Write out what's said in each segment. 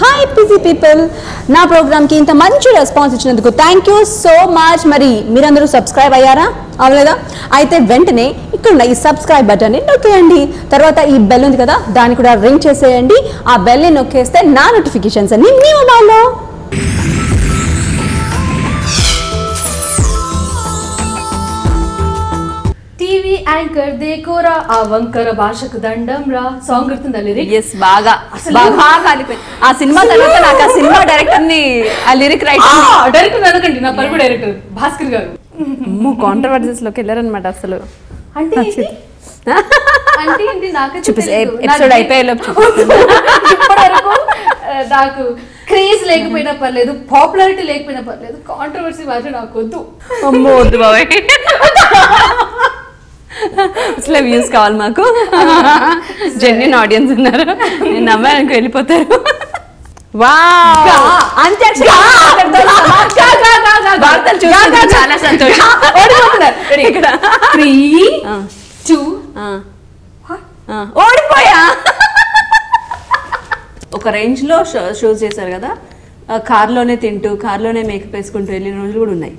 Hi PG people, నా ప్రోగ్రామ్కి ఇంత మంచి రెస్పాన్స్ ఇచ్చినందుకు థ్యాంక్ యూ సో మచ్. మరి మీరందరూ సబ్స్క్రైబ్ అయ్యారా? అవలేదా? అయితే వెంటనే ఇక్కడ ఈ సబ్స్క్రైబ్ బటన్ని నొక్కేయండి. తర్వాత ఈ బెల్ ఉంది కదా, దాన్ని కూడా రింగ్ చేసేయండి. ఆ బెల్ని నొక్కేస్తే నా నోటిఫికేషన్స్ అన్ని మీ మొబైల్లో. టీవీ యాంకర్ దేకోరా ఆ వంకర భాషకు దండం రా సాంగ్ గుర్తుందా? లిరిక్ ఎస్, బాగా కాలిపోయింది ఆ సినిమా. తర్వాత నాకు ఆ సినిమా డైరెక్టర్ ని ఆ లిరిక్ డైరెక్టర్ అనకండి, నా పరుగు డైరెక్టర్ భాస్కర్ గారు. కాంట్రవర్సీస్ లోకి వెళ్ళారనమాట అసలు. అంటే అంటే ఏంటి నాకు ఎపిసోడ్ అయిపోయేలోపు ఇప్పటివరకు నాకు క్రేజ్ లేకపోయినా పర్లేదు, పాపులారిటీ లేకపోయినా పర్లేదు, కాంట్రవర్సీ మాత్రం నాకు వద్దు. అమ్మో వద్దు బాబాయ్, అసలు వ్యూస్ కావాలి మాకు. జెన్యున్ ఆడియన్స్ ఉన్నారు, నేను నమ్మాను వెళ్ళిపోతారు. చాలా సంతోషం. ఓడిపోయా. ఒక రేంజ్ లో షోస్ చేశారు కదా, కార్లోనే తింటూ కార్లోనే మేకప్ వేసుకుంటూ వెళ్ళిన రోజులు కూడా ఉన్నాయి.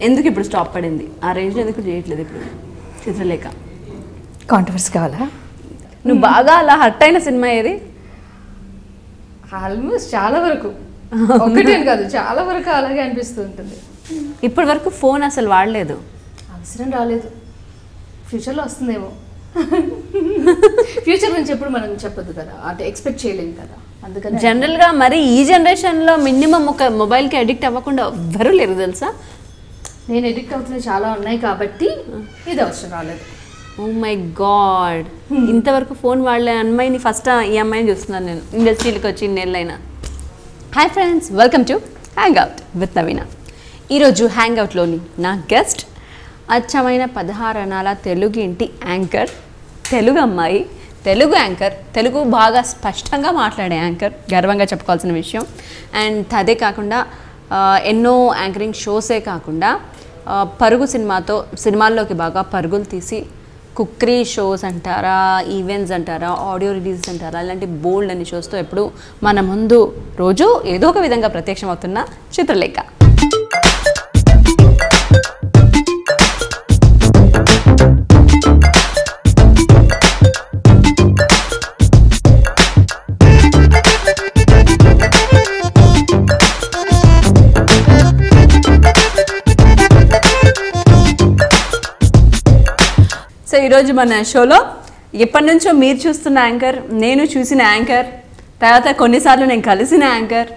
ఎందుకు ఇప్పుడు స్టాప్ పడింది? ఆ రేంజ్ లో ఎందుకు చేయట్లేదు ఇప్పుడు చిత్రలేఖ? కాంట్రవర్సీ కావాలా? నువ్వు బాగా అలా హర్ట్ అయిన సినిమా ఏది? ఆల్మోస్ట్ చాలా వరకు, ఒక్కటే కాదు చాలా వరకు అలాగే అనిపిస్తూ ఉంటుంది. ఇప్పటి వరకు ఫోన్ అసలు వాడలేదు, అవసరం రాలేదు. ఫ్యూచర్లో వస్తుందేమో. ఫ్యూచర్ గురించి ఎప్పుడు మనం చెప్పొద్దు కదా, అంటే ఎక్స్పెక్ట్ చేయలేము కదా. అందుకని జనరల్గా మరి ఈ జనరేషన్లో మినిమం ఒక మొబైల్కి అడిక్ట్ అవ్వకుండా ఎవ్వరూ లేరు తెలుసా. నేను అడిక్ట్ అవుతున్నాయి చాలా ఉన్నాయి కాబట్టి ఇది అవసరం రాలేదు. ఓ మై గాడ్, ఇంతవరకు ఫోన్ వాడలే అమ్మాయిని ఫస్ట్ ఈ అమ్మాయిని చూస్తున్నాను నేను ఇండస్ట్రీకి వచ్చి నెలైనా. Hi friends, welcome to hang out with Naveena. ఈరోజు హ్యాంగ్ అవుట్లోని నా గెస్ట్ అచ్చమైన 16 అనాల తెలుగు ఇంటి యాంకర్, తెలుగు అమ్మాయి, తెలుగు యాంకర్, తెలుగు బాగా స్పష్టంగా మాట్లాడే యాంకర్, గర్వంగా చెప్పుకోవాల్సిన విషయం. అండ్ అదే కాకుండా ఎన్నో యాంకరింగ్ షోసే కాకుండా పరుగు సినిమాల్లోకి బాగా పరుగులు తీసి కుక్రీ షోస్ అంటారా, ఈవెంట్స్ అంటారా, ఆడియో రిలీజెస్ అంటారా, ఇలాంటి బోల్డ్ అనే షోస్తో ఎప్పుడు మన ముందు రోజు ఏదో ఒక విధంగా ప్రత్యక్షం అవుతున్న చిత్రలేఖ. సో ఈరోజు మన షోలో ఎప్పటి నుంచో మీరు చూస్తున్న యాంకర్, నేను చూసిన యాంకర్, తర్వాత కొన్నిసార్లు నేను కలిసిన యాంకర్,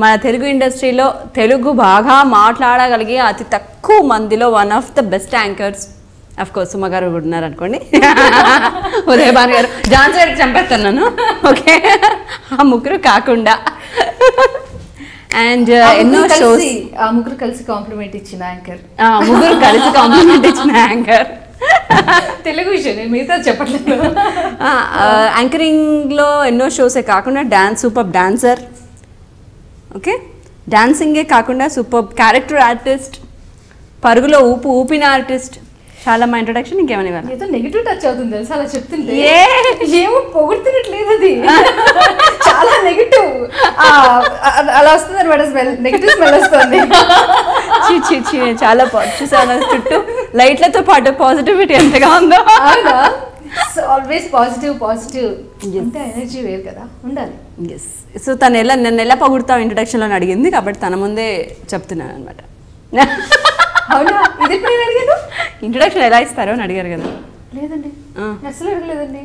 మన తెలుగు ఇండస్ట్రీలో తెలుగు బాగా మాట్లాడగలిగే అతి తక్కువ మందిలో one of the best anchors. Of course Suma గారు కూడా ఉన్నారు అనుకోండి, ఉదయభాను గారు, జాన్సన్ చంపేస్తున్నాను. ఓకే, ఆ ముగ్గురు కాకుండా అండ్ ఎన్నో షోస్, ఆ ముగ్గురు కలిసి కాంప్లిమెంట్ ఇచ్చిన యాంకర్, ముగ్గురు కలిసి కాంప్లిమెంట్ ఇచ్చిన యాంకర్. తెలుగు విషయం నేను మిగతా చెప్పట్లేదు. యాంకరింగ్లో ఎన్నో షోసే కాకుండా సూపర్ డాన్సర్, ఓకే, డాన్సింగే కాకుండా సూపర్ క్యారెక్టర్ ఆర్టిస్ట్, పరుగులో ఊపిన ఆర్టిస్ట్. చాలా మా ఇంట్రొడక్షన్ ఇంకేమని ఇవ్వాలి? ఏదో నెగిటివ్ టచ్ అవుతుంది తెలుసా అలా చెప్తుంటే. ఏమో పొగుడుతున్నట్లేదు, అది చాలా నెగిటివ్ అలా వస్తుంది అనమాట. స్మెల్, నెగిటివ్ స్మెల్ వస్తుంది. చాలా చూసాను చుట్టూ లైట్లతో పాటు పాజిటివిటీ ఎంతగా ఉందో. ఆల్వేస్ పాజిటివ్ అంటే ఎనర్జీ వేరు కదా, ఉండాలి. ఎస్. సో నన్ను ఎలా పొగుడుతావు ఇంట్రొడక్షన్లో అడిగింది కాబట్టి తన ముందే చెప్తున్నాను అనమాట. అవునా? ఇది ఎప్పుడు నేను అడిగాను? ఇంట్రొడక్షన్ ఎలా ఇస్తారో అని అడిగారు కదా. లేదండి, అసలు అడగలేదండి.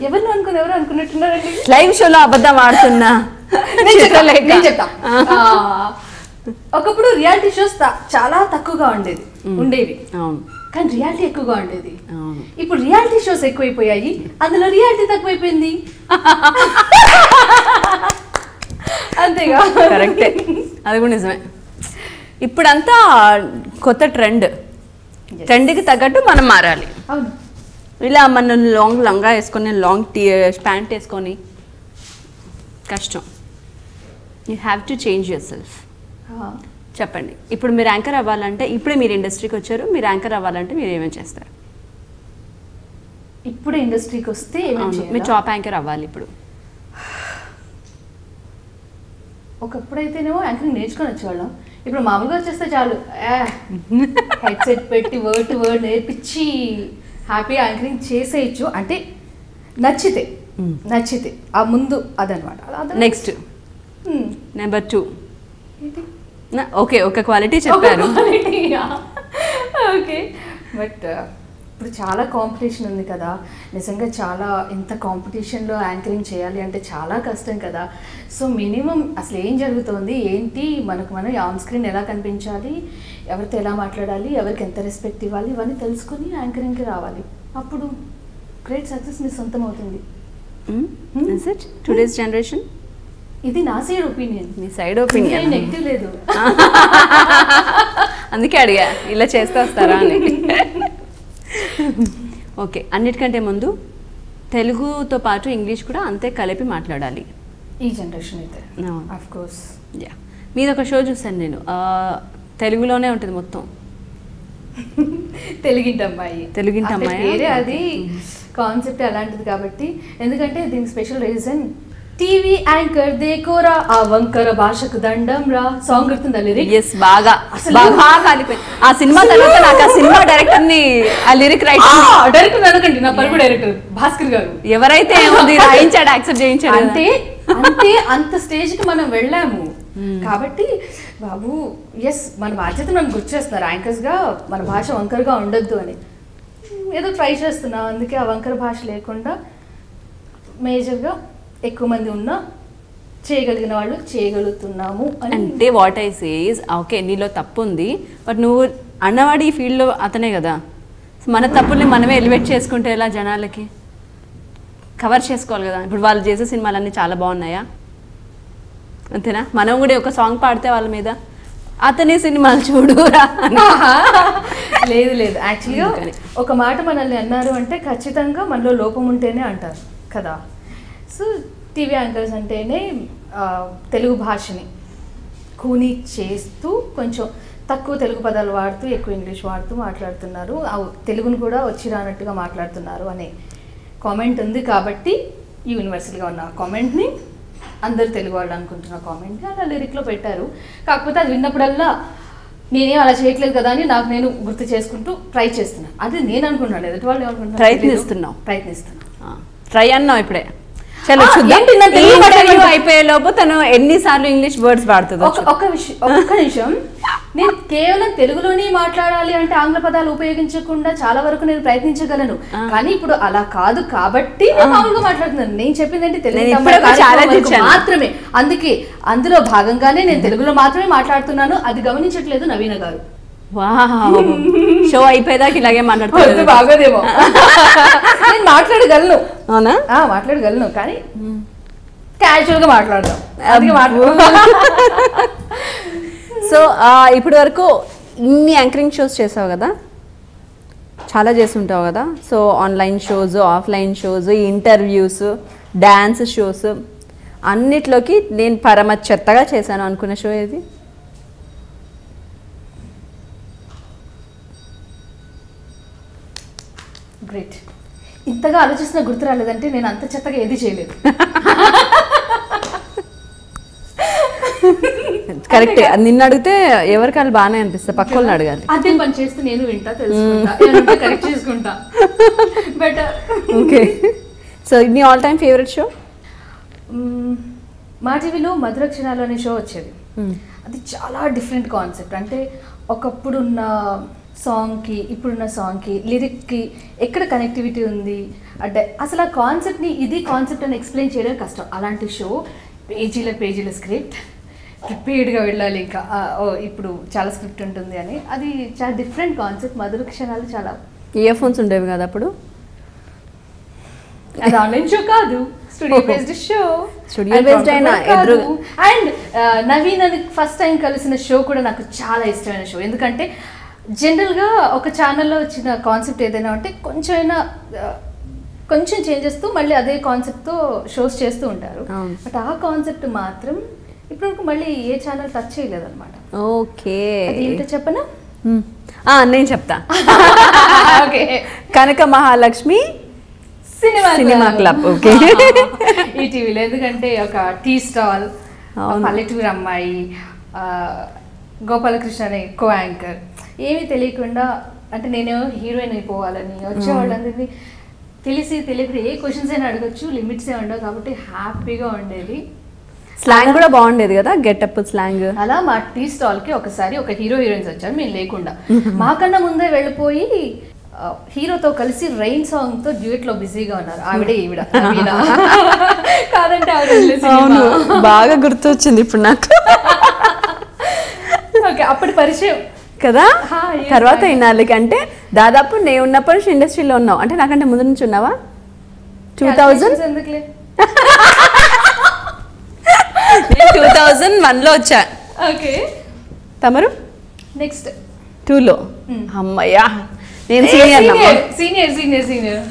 ఎవరు అనుకున్నట్టున్నారండి. లైవ్ షోలో అబద్ధం ఆడుతున్నా. నేను చెప్తా. ఒకప్పుడు రియాలిటీ షోస్ చాలా తక్కువగా ఉండేవి, అవును, కానీ రియాలిటీ ఎక్కువగా ఉండేది. ఇప్పుడు రియాలిటీ షోస్ ఎక్కువైపోయాయి, అందులో రియాలిటీ తక్కువైపోయింది. అంతేగా? కరెక్టే, అది కూడా నిజమే. ఇప్పుడంతా కొత్త ట్రెండ్కి తగ్గట్టు మనం మారాలి. అవును, ఇలా మనం లాంగ్ లంగా వేసుకొని లాంగ్ ప్యాంట్ వేసుకొని కష్టం. You have to change your self. చెప్పండి, ఇప్పుడు మీరు యాంకర్ అవ్వాలంటే, ఇప్పుడే మీరు ఇండస్ట్రీకి వచ్చారు, మీరు యాంకర్ అవ్వాలంటే మీరు ఏమేమి చేస్తారు? ఇప్పుడు ఇండస్ట్రీకి వస్తే మీరు టాప్ యాంకర్ అవ్వాలి ఇప్పుడు. ఒకప్పుడైతేనేమో యాంకరింగ్ నేర్చుకొని వచ్చేవాళ్ళం, ఇప్పుడు మామూలుగా వచ్చేస్తే చాలు హెడ్సెట్ పెట్టి వర్డ్ టు వర్డ్ నేర్పించి హ్యాపీగా యాంకరింగ్ చేసేయచ్చు. అంటే నచ్చితే ఆ ముందు అదనమాట. నెక్స్ట్ నెంబర్ 2 ఓకే, ఒక క్వాలిటీ చెప్పారు. ఓకే, బట్ ఇప్పుడు చాలా కాంపిటీషన్ ఉంది కదా, నిజంగా చాలా ఇంత కాంపిటీషన్లో యాంకరింగ్ చేయాలి అంటే చాలా కష్టం కదా. సో మినిమం అసలు ఏం జరుగుతుంది ఏంటి, మనం ఆన్ స్క్రీన్ ఎలా కనిపించాలి, ఎవరితో ఎలా మాట్లాడాలి, ఎవరికి ఎంత రెస్పెక్ట్ ఇవ్వాలి, ఇవన్నీ తెలుసుకొని యాంకరింగ్కి రావాలి. అప్పుడు గ్రేట్ సక్సెస్ మీ సొంతం అవుతుంది. టుడేస్ జనరేషన్, ఇది నా సైడ్ ఒపీనియన్. మీ సైడ్ ఒపీనియన్ నెగిటివ్ లేదు. అందుకే అడిగా ఇలా చేస్తే వస్తారా అని. ఓకే, అన్నిటికంటే ముందు తెలుగుతో పాటు ఇంగ్లీష్ కూడా అంతే కలిపి మాట్లాడాలి ఈ జనరేషన్ అయితే. Of course. యా, మీది ఒక షో చూసాను నేను, తెలుగులోనే ఉంటుంది మొత్తం. తెలుగింటి అమ్మాయి. వేరే అది కాన్సెప్ట్ అలాంటిది కాబట్టి. ఎందుకంటే దీనికి స్పెషల్ రీజన్, టీవీ యాంకర్ దేకోరా ఆ వంకర భాషకు దండం రా సాంగ్ గుర్తుందా లిరిక్? ఎస్, బాగా ఆ సినిమా తర్వాత నాకు ఆ సినిమా డైరెక్టర్ ని ఆ లిరిక్ డైరెక్టర్ అనుకోండి, నా పరుగు డైరెక్టర్ భాస్కర్ గారు. ఎవరైతే రాయించాడు, యాక్సెప్ట్ చేయించాడు. అంటే అంత స్టేజ్ కి మనం వెళ్ళాము కాబట్టి బాబు ఎస్ మన బాధ్యత మనం గుర్తు చేస్తున్నారు యాంకర్స్ గా, మన భాష వంకరగా ఉండొద్దు అని ఏదో ట్రై చేస్తున్నాం. అందుకే ఆ వంకర భాష లేకుండా మేజర్గా ఎక్కువ మంది ఉన్నా చేయగలిగిన వాళ్ళు చేయగలుగుతున్నాము అంటే what I say is, okay నీలో తప్పు ఉంది, బట్ నువ్వు అన్నవాడు ఈ ఫీల్డ్లో అతనే కదా. మన తప్పుల్ని మనమే ఎలివేట్ చేసుకుంటే ఎలా, జనాలకి కవర్ చేసుకోవాలి కదా. ఇప్పుడు వాళ్ళు చేసే సినిమాలన్నీ చాలా బాగున్నాయా, అంతేనా? మనం కూడా ఒక సాంగ్ పాడితే వాళ్ళ మీద అతనే సినిమాలు చూడురా. లేదు యాక్చువల్గా ఒక మాట మనల్ని అన్నారు అంటే ఖచ్చితంగా మనలో లోపం ఉంటేనే అంటారు కదా. సో టీవీ యాంకర్స్ అంటేనే తెలుగు భాషని కూని చేస్తూ కొంచెం తక్కువ తెలుగు పదాలు వాడుతూ ఎక్కువ ఇంగ్లీష్ వాడుతూ మాట్లాడుతున్నారు, తెలుగును కూడా వచ్చి రానట్టుగా మాట్లాడుతున్నారు అనే కామెంట్ ఉంది. కాబట్టి యూనివర్సల్గా ఉన్న కామెంట్ని అందరు తెలుగు వాళ్ళు అనుకుంటున్న కామెంట్ని అలా లిరిక్లో పెట్టారు. కాకపోతే అది విన్నప్పుడల్లా నేనేం అలా చేయట్లేదు కదా అని నాకు నేను గుర్తు చేసుకుంటూ ట్రై చేస్తున్నాను. అది నేను అనుకుంటున్నాను, ఎదుటి వాళ్ళు ఏమనుకుంటున్నారు, ప్రయత్నిస్తున్నా. ట్రై అన్నావు ఇప్పుడే, అయిపోయే లోపు తను ఎన్నిసార్లు ఇంగ్లీష్ వర్డ్స్ వాడుతుందో. ఒక్క నిమిషం, నేను కేవలం తెలుగులోనే మాట్లాడాలి అంటే ఆంగ్ల పదాలు ఉపయోగించకుండా చాలా వరకు నేను ప్రయత్నించగలను, కానీ ఇప్పుడు అలా కాదు కాబట్టి నేను మామూలుగా మాట్లాడుతున్నాను. నేను చెప్పింది అంటే తెలుగు మాత్రమే, అందుకే అందులో భాగంగానే నేను తెలుగులో మాత్రమే మాట్లాడుతున్నాను. అది గమనించట్లేదు నవీన గారు. షో అయిపోయేదాకా ఇలాగే మాట్లాడుతుంది, బాగోదేమో. నేను మాట్లాడగలను, అవునా మాట్లాడగలను, కానీ క్యాజువల్ గా మాట్లాడదాం. సో ఇప్పటి వరకు ఇన్ని యాంకరింగ్ షోస్ చేసావు కదా, చాలా చేస్తుంటావు కదా. So online shows, offline shows, interviews, dance shows, అన్నిట్లోకి నేను పరమ చెత్తగా చేశాను అనుకున్న షో ఏది? గ్రేట్. ఇంతగా ఆలోచిస్తున్న గుర్తు రాలేదంటే నేను అంత చెత్తగా ఏది చేయలేదు. కరెక్ట్. నిన్ను అడిగితే ఎవరికి వాళ్ళు బాగానే అనిపిస్తుంది, పక్క వాళ్ళని అడగాలి. అదే పని చేస్తే నేను వింటా, తెలుసుకుంటా, కరెక్ట్ చేసుకుంటా. బెటర్. ఓకే, సో నీ ఆల్ టైమ్ ఫేవరెట్ షో? మా టీవీలో మధుర క్షణాలు అనే షో వచ్చేది. అది చాలా డిఫరెంట్ కాన్సెప్ట్. అంటే ఒకప్పుడున్న సాంగ్కి ఇప్పుడున్న సాంగ్కి లిరిక్కి ఎక్కడ కనెక్టివిటీ ఉంది అంటే అసలు ఆ కాన్సెప్ట్ని ఇది కాన్సెప్ట్ అని ఎక్స్ప్లెయిన్ చేయడం కష్టం. అలాంటి షో పేజీల స్క్రిప్ట్, ప్రిపేర్డ్గా వెళ్ళాలి. ఇంకా ఇప్పుడు చాలా స్క్రిప్ట్ ఉంటుంది అని, అది చాలా డిఫరెంట్ కాన్సెప్ట్. మధుర క్షణాలు చాలా. ఇయర్ ఫోన్స్ ఉండేవి కదా అప్పుడు? అది ఆన్లైన్ షో కాదు, studio based show. Studio based అయినా అండ్ నవీన్ అని ఫస్ట్ టైం కలిసిన షో కూడా నాకు చాలా ఇష్టమైన షో. ఎందుకంటే జనరల్గా ఒక ఛానల్లో వచ్చిన కాన్సెప్ట్ ఏదైనా ఉంటే కొంచెం చేంజ్ చేస్తూ మళ్ళీ అదే కాన్సెప్ట్తో షోస్ చేస్తూ ఉంటారు. బట్ ఆ కాన్సెప్ట్ మాత్రం ఇప్పటివరకు మళ్ళీ ఏ ఛానల్ టచ్ చేయలేదు అనమాట. ఓకే, ఏంటో చెప్పనా? నేను చెప్తా. ఓకే, కనక మహాలక్ష్మి సినిమా క్లబ్. ఓకే, ఈ టీవీలో. ఎందుకంటే ఒక టీ స్టాల్, పల్లెటూరు అమ్మాయి, గోపాలకృష్ణ అనే కో యాంకర్, ఏమీ తెలియకుండా అంటే నేను హీరోయిన్ అయిపోవాలని వచ్చే వాళ్ళందరినీ తెలిసి తెలియకుండా ఏ క్వశ్చన్స్ అయినా అడగచ్చు, లిమిట్స్ ఏ ఉండవు కాబట్టి హ్యాపీగా ఉండేది. స్లాంగ్ కూడా బాగుండేది కదా, గెటప్ స్లాంగ్. అలా మా టీ స్టాల్కి ఒకసారి ఒక హీరోయిన్స్ వచ్చారు మేము లేకుండా, మాకన్నా ముందే వెళ్ళిపోయి హీరోతో కలిసి రైన్ సాంగ్ తో డ్యూయట్ లో బిజీగా ఉన్నారు. ఆవిడే ఈవిడ కాదంటే అవును, బాగా గుర్తొచ్చింది ఇప్పుడు నాకు. ఓకే, అప్పటి పరిచయం కదా. తర్వాత ఇన్నాళ్ళకి అంటే దాదాపు నేను ఉన్నప్పటి నుంచి ఇండస్ట్రీలో ఉన్నావు అంటే నాకంటే ముందు నుంచి ఉన్నావా? 2000 ఎందుకులే 2001లో వచ్చా. ఓకే, తమరు నెక్స్ట్ 2లో. అమ్మయ్యా, నేను సీనియర్ సీనియర్ సీనియర్ సీనియర్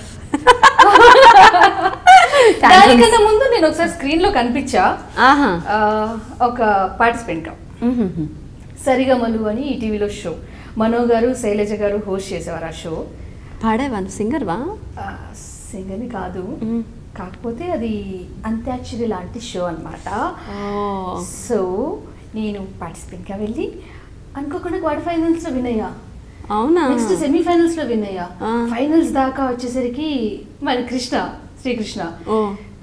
దానికన్నా ముందు నేను ఒకసారి స్క్రీన్ లో కనిపించా, ఒక పార్టిసిపెంట్ సరిగమలు అని ఈ టీవీలో షో. మనో గారు శైలజ గారు హోస్ట్ చేసేవారు ఆ షో. పాడేవా? సింగర్వా? సింగర్ని కాదు, కాకపోతే అది అంత్యాక్షరి లాంటి షో అనమాట. సో నేను పార్టిసిపెంట్గా వెళ్ళి అనుకోకుండా క్వార్టర్ ఫైనల్స్లో విన్ అయ్యా. అవునా? నెక్స్ట్ సెమీఫైనల్స్లో విన్ అయ్యా. ఫైనల్స్ దాకా వచ్చేసరికి మరి శ్రీకృష్ణ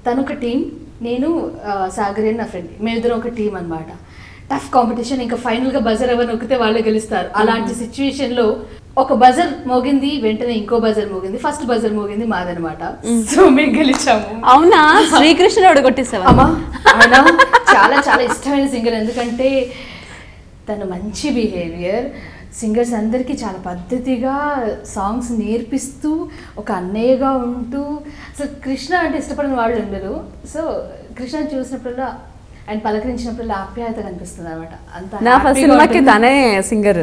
తనొక టీం, నేను సాగర్ అని నా ఫ్రెండ్, మేమిద్దరం ఒక టీం అనమాట. టఫ్ కాంపిటీషన్, ఇంకా ఫైనల్గా బజర్ ఎవరు నొక్కితే వాళ్ళే గెలుస్తారు. అలాంటి సిచ్యువేషన్లో ఒక బజర్ మోగింది, వెంటనే ఇంకో బజర్ మోగింది, ఫస్ట్ బజర్ మోగింది మాదనమాట. సో మేము గెలిచాము. అవునా? శ్రీకృష్ణ ఓడగొట్టేసావా? అమ్మా, ఆయన చాలా చాలా ఇష్టమైన సింగర్, ఎందుకంటే తను మంచి బిహేవియర్, సింగర్స్ అందరికీ చాలా పద్ధతిగా సాంగ్స్ నేర్పిస్తూ ఒక అన్నయ్యగా ఉంటూ, అసలు కృష్ణ అంటే ఇష్టపడిన వాళ్ళు ఉండరు. సో కృష్ణ చూసినప్పుడల్లా ఆయన పలకరించినప్పుడు ఆప్యాయత కనిపిస్తుంది అనమాట. నా ఫస్ట్ సినిమాకి తనే సింగర్,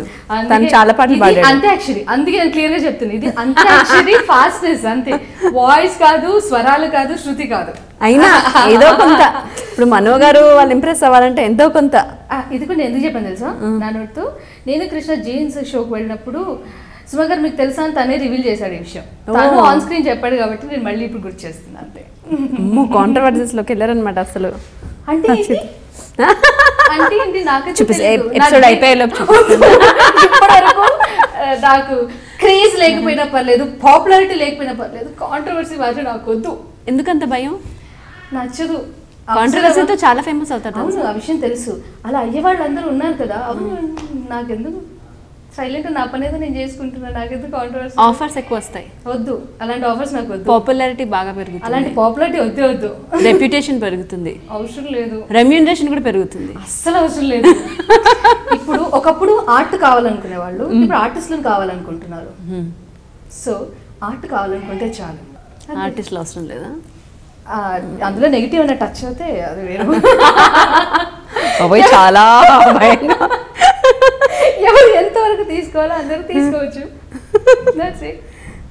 తను చాలా పాటలు పాడాడు. అంత్యాక్షరి, అందుకే నేను క్లియర్ గా చెప్తున్నాను, ఇది అంత్యాక్షరి ఫాస్ట్నెస్ అంతే, వాయిస్ కాదు, స్వరాలు కాదు, శృతి కాదు, అయినా ఏదో కొంత. ఇప్పుడు మనో గారు వాళ్ళు ఇంప్రెస్ అవ్వాలంటే ఎంతో కొంత. ఇది కూడా నేను ఎందుకు చెప్పాను తెలుసా, నా నోటితో. నేను కృష్ణ జీన్స్ షోకి వెళ్ళినప్పుడు సుమ గారు మీకు తెలుసా అని తనే రివీల్ చేశాడు ఈ విషయం. తను ఆన్ స్క్రీన్ చెప్పాడు కాబట్టి నేను మళ్ళీ ఇప్పుడు గుర్తు చేస్తున్నాను అంతే. కాంట్రవర్సీస్ లోకి వెళ్ళారనమాట అసలు. అంటే ఏంటి నాకైతే ఎపిసోడ్ అయిపోయేలోపు ఇప్పటివరకు నాకు క్రేజ్ లేకపోయినా పర్లేదు, పాపులారిటీ లేకపోయినా పర్లేదు, కాంట్రవర్సీ మాత్రం నాకు వద్దు. ఎందుకంత భయం? నచ్చదు. కాంట్రవర్సీతో చాలా ఫేమస్ అవుతారు. అవును, ఆ విషయం తెలుసు. అలా అయ్యే వాళ్ళు అందరూ ఉన్నారు కదా. అవును, నాకెందుకు, సైలెంట్ నా పని ఏదో నేను చేసుకుంటున్నాను, నాకెందుకు కాంట్రవర్సీ. ఆఫర్స్ ఎక్కువ వస్తాయి, వద్దు అలాంటి ఆఫర్స్ నాకు వద్దు. పాపులారిటీ బాగా పెరుగుతుంది, అలాంటి పాపులారిటీ వద్దు. రెప్యుటేషన్ పెరుగుతుంది, అవసరం లేదు. రెమ్యూనరేషన్ కూడా పెరుగుతుంది, అస్సలు అవసరం లేదు. ఇప్పుడు ఒకప్పుడు ఆర్ట్ కావాలనుకునే వాళ్ళు ఇప్పుడు ఆర్టిస్టులను కావాలనుకుంటున్నారు. సో ఆర్ట్ కావాలనుకుంటే చాలు, ఆర్టిస్టులు అవసరం లేదా? అందులో నెగిటివ్ అనే టచ్ అయితే అది వేరు. చాలా ఎవరు ఎంతవరకు తీసుకోవాలో అందరూ తీసుకోవచ్చు.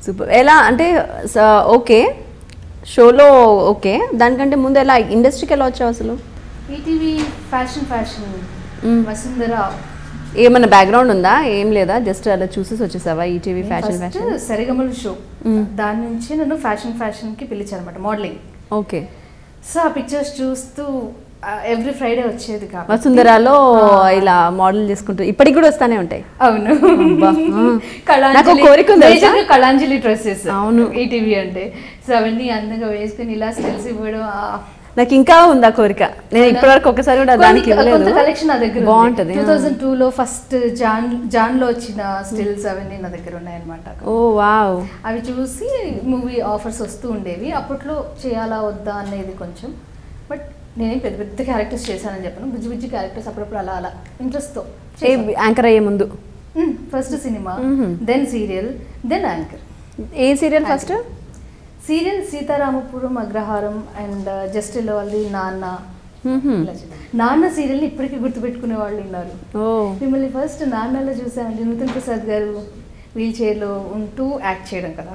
సూపర్. ఎలా అంటే ఓకే షోలో ఓకే, దానికంటే ముందు ఎలా ఇండస్ట్రీకి ఎలా వచ్చావు అసలు? ETV fashion Vasundhara. ఏమన్నా బ్యాక్గ్రౌండ్ ఉందా? ఏం లేదా, జస్ట్ అలా చూసేసి వచ్చేసావా ఈటీవీ ఫ్యాషన్? సరిగమల షో, దాని నుంచి నన్ను ఫ్యాషన్కి పిలిచారు అనమాట, మోడలింగ్. ఓకే. సో ఆ పిక్చర్స్ చూస్తూ ఎవ్రీ ఫ్రైడే వచ్చేది కాబట్టి వసుంధరాలో ఇలా మోడల్ చేసుకుంటూ ఇప్పటికి కూడా వస్తానే ఉంటాయి. అవును, కళాంజలి డ్రెస్సెస్. అవును, ఈటీవీ అంటే. సో అవన్నీ అందంగా వేసుకుని ఇలా స్టిల్స్ ఇవ్వడం, నాకు ఇంకా ఉందా కోరిక. నేను ఇప్పటివరకు ఒకసారి కూడా దానికి ఇవ్వలేదు. కలెక్షన్ నా దగ్గర బాగుంటది. 2002లో ఫస్ట్ జాన్లో వచ్చిన స్టిల్స్ అవన్నీ నా దగ్గర ఉన్నాయన్నమాట. ఓ వావ్. అవి చూసి మూవీ ఆఫర్స్ వస్తూ ఉండేవి. అప్పట్లో చేయాలా వద్దా అనేది కొంచెం, బట్ నేనేం పెద్ద పెద్ద క్యారెక్టర్స్ చేశానని చెప్పాను, బుజ్జి బుజ్జి క్యారెక్టర్స్ అప్పుడప్పుడు అలా అలా ఇంట్రెస్ట్తో. యాంకర్ అయ్యే ముందు first cinema, then serial, then anchor. ఏ serial first? Serial Seetharamapuram, Agraharam and జస్టిల్ వాళ్ళది నాన్న సీరియల్ని ఇప్పటికీ గుర్తుపెట్టుకునే వాళ్ళు ఉన్నారు. మిమ్మల్ని ఫస్ట్ నాన్నలో చూసామండి, నూతన్ ప్రసాద్ గారు వీల్ చైర్లో ఉంటూ యాక్ట్ చేయడం కదా.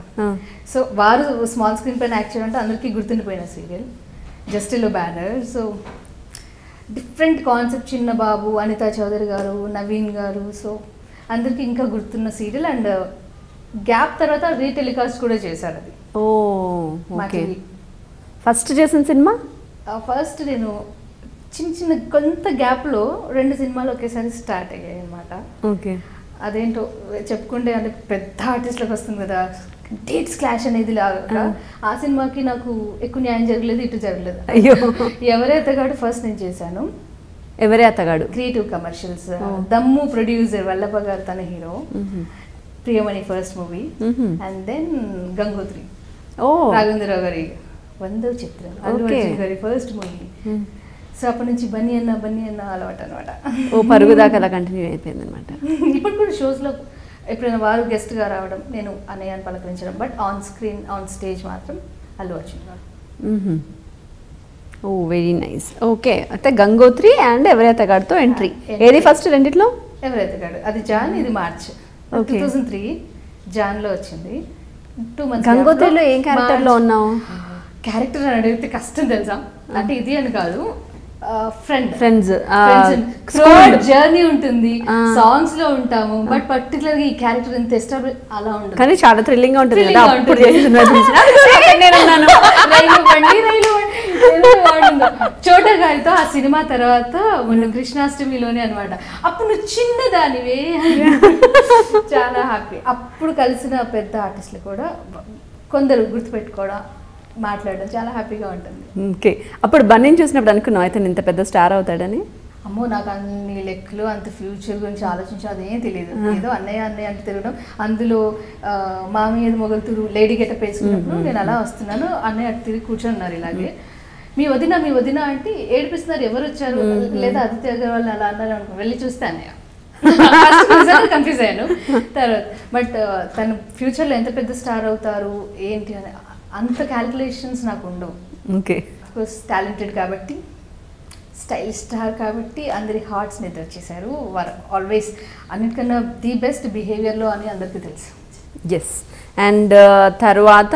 సో వారు స్మాల్ స్క్రీన్ పైన యాక్ట్ చేయడం అంటే అందరికీ గుర్తుండిపోయిన సీరియల్ జస్టిల్లో బ్యానర్. సో డిఫరెంట్ కాన్సెప్ట్, చిన్న బాబు, అనితా చౌదరి గారు, నవీన్ గారు, సో అందరికీ ఇంకా గుర్తున్న సీరియల్. అండ్ గ్యాప్ తర్వాత రీటెలికాస్ట్ కూడా చేశారు అది. ఓకే. ఫస్ట్ చేసిన సినిమా? ఫస్ట్ నేను చిన్న చిన్న కొంత గ్యాప్లో 2 సినిమాలు ఒకేసారి స్టార్ట్ అయ్యాయి అనమాట. ఓకే. అదేంటో చెప్పుకుంటే అంటే పెద్ద ఆర్టిస్ట్లకు వస్తుంది కదా డేట్స్ క్లాష్ అనేది లాగా. ఆ సినిమాకి నాకు ఎక్కువ న్యాయం జరగలేదు, ఇటు జరగలేదు. అయ్యో. ఎవరే అతగాడు ఫస్ట్ నేను చేశాను. ఎవరే అతగాడు creative commercials. Dammu producer Vallabha garu తన hero. Priyamani first movie. And then Gangotri Raghavendra Rao గారి 100వ చిత్రం, అల్లు అర్జున్ గారి ఫస్ట్ మూవీ. సో అప్పటి నుంచి బన్నీ అన్న అలవాటు అనమాట. ఓ పరుగు దాకా అలా కంటిన్యూ అయిపోయింది అనమాట. ఇప్పుడు కూడా షోస్లో ఎప్పుడైనా వారు గెస్ట్గా రావడం, నేను అన్నయ్యని పలకరించడం, but on screen on stage మాత్రం అల్లు అర్జున్ గారు. ఓ వెరీ నైస్. ఓకే, అయితే గంగోత్రి అండ్ ఎవరైతే గాడితో ఎంట్రీ. ఏది ఫస్ట్ రెండిట్లో? ఎవరైతే గాడు. అది జాన్, ఇది మార్చ్ 2003 జాన్లో వచ్చింది. 2 months. గంగోత్రిలో ఏం క్యారెక్టర్లో ఉన్నావు? క్యారెక్టర్ అని అడిగితే కష్టం తెలుసా. అంటే ఇది అని కాదు, ఫ్రెండ్స్ జర్నీ ఉంటుంది, సాంగ్స్ లో ఉంటాము, బట్ పర్టికులర్ గా ఈ క్యారెక్టర్ ఎంత ఇష్టం అలా ఉంటుంది. కానీ చాలా థ్రిల్లింగ్ గా ఉంటుంది. చోటగారితో ఆ సినిమా తర్వాత మొన్న కృష్ణాష్టమిలోనే అనమాట. అప్పుడు నువ్వు చిన్నదానివే. చాలా హ్యాపీ. అప్పుడు కలిసిన పెద్ద ఆర్టిస్టులు కూడా కొందరు గుర్తుపెట్టుకోవడం, మాట్లాడడం చాలా హ్యాపీగా ఉంటుంది. ఓకే, అప్పుడు బన్నీని చూసినప్పుడు అనుకున్నావు అయితే ఇంత పెద్ద స్టార్ అవుతాడని? అమ్మో, నాకు అన్ని లెక్కలు అంత ఫ్యూచర్ గురించి ఆలోచించి అదేం తెలియదు. ఏదో అన్నయ్య అంటే తిరగడం, అందులో మామయ్య మొగలుతురు లేడీ గెటప్ వేసుకున్నప్పుడు నేను అలా వస్తున్నాను, అన్నయ్య అటు తిరిగి కూర్చొన్నారు ఇలాగే. మీ వదిన అంటే ఏడిపిస్తున్నారు, ఎవరు వచ్చారు, లేదా ఆదిత్య అగర్వాల్ అలా అన్నారు అనుకో, వెళ్ళి చూస్తే అన్నయ్య. కన్ఫ్యూజ్ అయ్యాను తర్వాత. బట్ తను ఫ్యూచర్లో ఎంత పెద్ద స్టార్ అవుతారు ఏంటి అని అంత క్యాలిక్యులేషన్స్ నాకు ఉండవు. ఓకే, కోర్స్ టాలెంటెడ్ కాబట్టి, స్టైల్ స్టార్ కాబట్టి అందరి హార్ట్స్ నిద్ర చేశారు. వారు ఆల్వేస్ అన్నిటికన్నా ది బెస్ట్ బిహేవియర్లో అని అందరికీ తెలుసు. ఎస్. అండ్ తర్వాత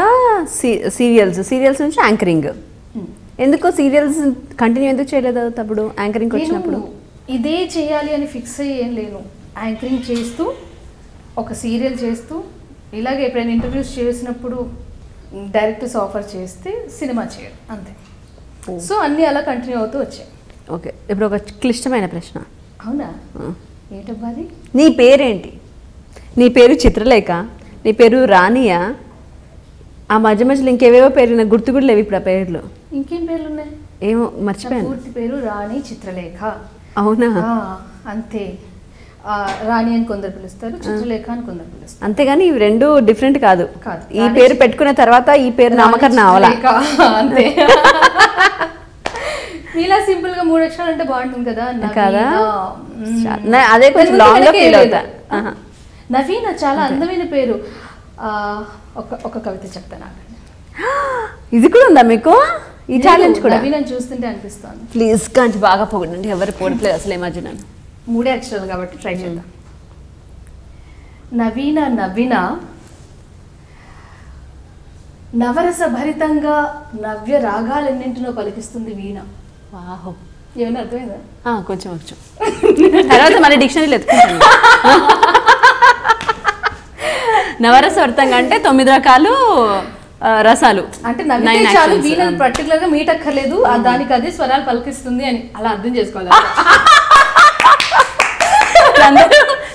సీరియల్స్ నుంచి యాంకరింగ్. ఎందుకో సీరియల్స్ కంటిన్యూ ఎందుకు చేయలేదు అప్పుడు యాంకరింగ్ వచ్చినప్పుడు? ఇదే చేయాలి అని ఫిక్స్ అయ్యి ఏం లేను. యాంకరింగ్ చేస్తూ, ఒక సీరియల్ చేస్తూ, ఇలాగే ఎప్పుడైనా ఇంటర్వ్యూస్ చేసినప్పుడు డైరెక్టర్స్ ఆఫర్ చేస్తే సినిమా చేయడం, అంతే. సో అన్నీ అలా కంటిన్యూ అవుతూ వచ్చాయి. ఓకే, ఇప్పుడు ఒక క్లిష్టమైన ప్రశ్న. అవునా? ఏంటబ్బాది? నీ పేరేంటి? నీ పేరు చిత్రలేఖ, నీ పేరు రాణియా, ఆ మధ్యలో ఇంకేవేవో పేరు నాకు గుర్తు కూడా లేవు ఇప్పుడు ఆ పేర్లు. ఇంకేం పేర్లు ఉన్నాయి? ఏమో మర్చిపోయాను. పూర్తి పేరు రాణి చిత్రలేఖ. అవునా? అంతే. రాణి అని కొందరు పిలుస్తారు, చిత్రలేఖ అని కొందరు పిలుస్తారు. అంతేగాని ఇవి రెండు డిఫరెంట్ కాదు. కాదు, ఈ పేరు పెట్టుకున్న తర్వాత ఈ పేరు నామకరణ అవ్వాలా? అంతే. ఇలా సింపుల్ గా 3 అక్షరాలు అంటే బాగుంటుంది కదా. అదే కొంచెం లాంగ్ గా ఫీల్ అవుతా. నవీన చాలా అందమైన పేరు. ఒక కవిత చెప్తాను. ఇది కూడా ఉందా మీకు? ఈ ఛాలెంజ్ కూడా నవీన చూస్తుంటే అనిపిస్తుంది. ప్లీజ్ కొంచెం బాగా పొగడండి, ఎవరు పొగట్లేదు అసలు. ఇమాజిన్ 3 అక్షరాలు కాబట్టి ట్రై చేద్దాం. నవీన నవీన నవరస భరితంగా నవ్య రాగాలన్నింటినో పలికిస్తుంది వీణ. వాహో, ఏమైనా అర్థమైందా? కొంచెం తర్వాత మళ్ళీ డిక్షనరీలో ఎత్తుకుంటాను. నవరస భరితంగా అంటే 9 రకాలు రసాలు అంటే నవ్వితే చాలు, వీణ పర్టికులర్ గా మీట్ అక్కర్లేదు, దానికి అదే స్వరాలు పలికిస్తుంది అని అలా అర్థం చేసుకోవాలి.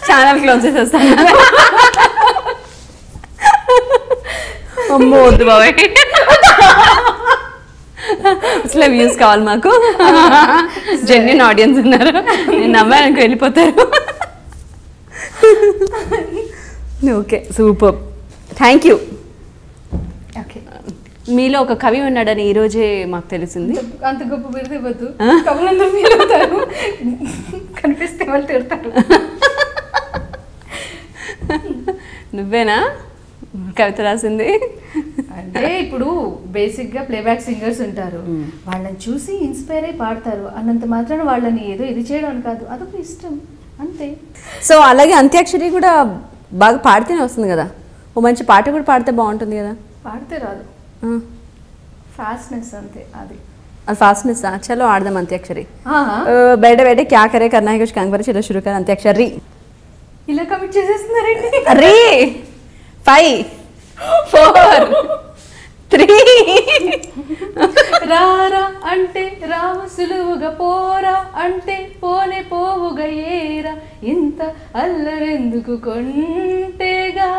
ఛానల్ క్లోజ్ చేసేస్తాను. అమ్మో వద్దు బాబాయ్, అసలు వ్యూస్ కావాలి మాకు. జెన్యున్ ఆడియన్స్ ఉన్నారు, నేను నవ్వానికి వెళ్ళిపోతారు. Okay, super, thank you. మీలో ఒక కవి ఉన్నాడని ఈరోజే మాకు తెలిసింది. అంత గొప్ప పెడితే వద్దు, కవులందరూ ఫీల్ అవుతారు, కనిపిస్తే వాళ్ళు తిడతారు. నువ్వేనా కవిత రాసింది? అంటే ఇప్పుడు బేసిక్గా ప్లేబ్యాక్ సింగర్స్ ఉంటారు, వాళ్ళని చూసి ఇన్స్పైర్ అయి పాడతారు. అన్నంత మాత్రాన వాళ్ళని ఏదో ఇది చేయడం కాదు, అదొక ఇష్టం అంతే. సో అలాగే అంత్యాక్షరి కూడా బాగా పాడితేనే వస్తుంది కదా, ఓ మంచి పాట కూడా పాడితే బాగుంటుంది కదా. పాడితే రాదు, ఫాస్ట్నెస్ అంతే. అది फास्टनेस चलो आड़दाम अंत्याक्षरी बैठे बैठे क्या करे करना है कुछ काम करे चलो शुरू कर अंत्याक्षरी ఇలా కమిట్ చేసేస్తున్నారండి. అరే 5 4 3 రారా అంటే రావ సులువుగా పోరా అంటే పోనే పోవుగా ఏరా ఇంత అల్లరెందుకు కొంటేగా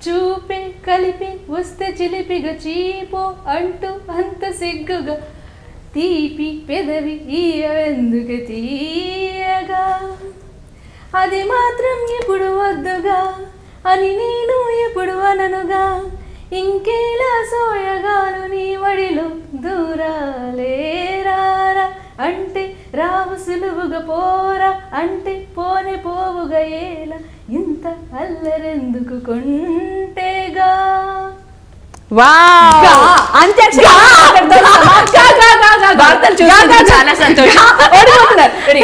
చూపే కలిపి వస్తే చిలిపిగా చీపో అంటూ అంత సిగ్గుగా తీపి పెదవి ఇయ్యవెందుకు తీయగా అది మాత్రం ఇప్పుడు వద్దుగా అని నేను ఎప్పుడు అననుగా ఇంకేలా సోయగాను నీ వడిలో దూరాలేరారా అంటే రావు సులువుగా పోరా అంటే పోనే పోవుగా ఏలా ఇంత అల్లరెందుకు కొంటేగా చాలా సంతోషం.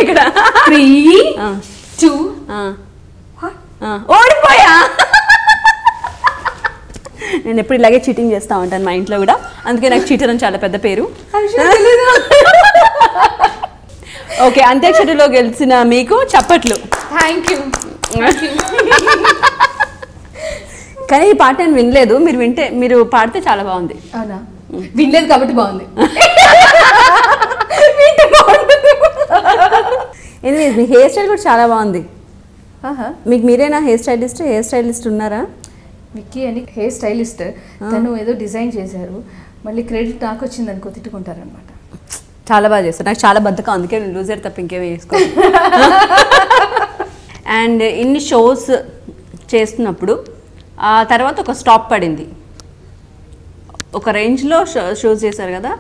ఇక్కడ 3 2 ఓడిపోయా. నేను ఎప్పుడు ఇలాగే చీటింగ్ చేస్తూ ఉంటాను మా ఇంట్లో కూడా, అందుకే నాకు చీటర్ అని చాలా పెద్ద పేరు. ఓకే, అంత్యాక్షరిలో గెలిచిన మీకు చప్పట్లు. Thank you. కానీ ఈ పాట నేను వినలేదు, మీరు పాడితే చాలా బాగుంది. అవునా? వినలేదు కాబట్టి బాగుంది. ఎనీవేస్ మీ హెయిర్ స్టైల్ కూడా చాలా బాగుంది. మీకు మీరేనా హెయిర్ స్టైలిస్ట్ ఉన్నారా? విక్కీ అని హెయిర్ స్టైలిస్ట్, తను ఏదో డిజైన్ చేశారు, మళ్ళీ క్రెడిట్ నాకు వచ్చింది అనుకో తిట్టుకుంటారనమాట. చాలా బాగా చేస్తారు. నాకు చాలా బద్ధకం, అందుకే నేను లూజర్ తప్ప ఇంకేమీ వేసుకోను. అండ్ ఇన్ని షోస్ చేస్తున్నప్పుడు ఆ తర్వాత ఒక స్టాప్ పడింది. ఒక రేంజ్లో షోస్ చేశారు కదా,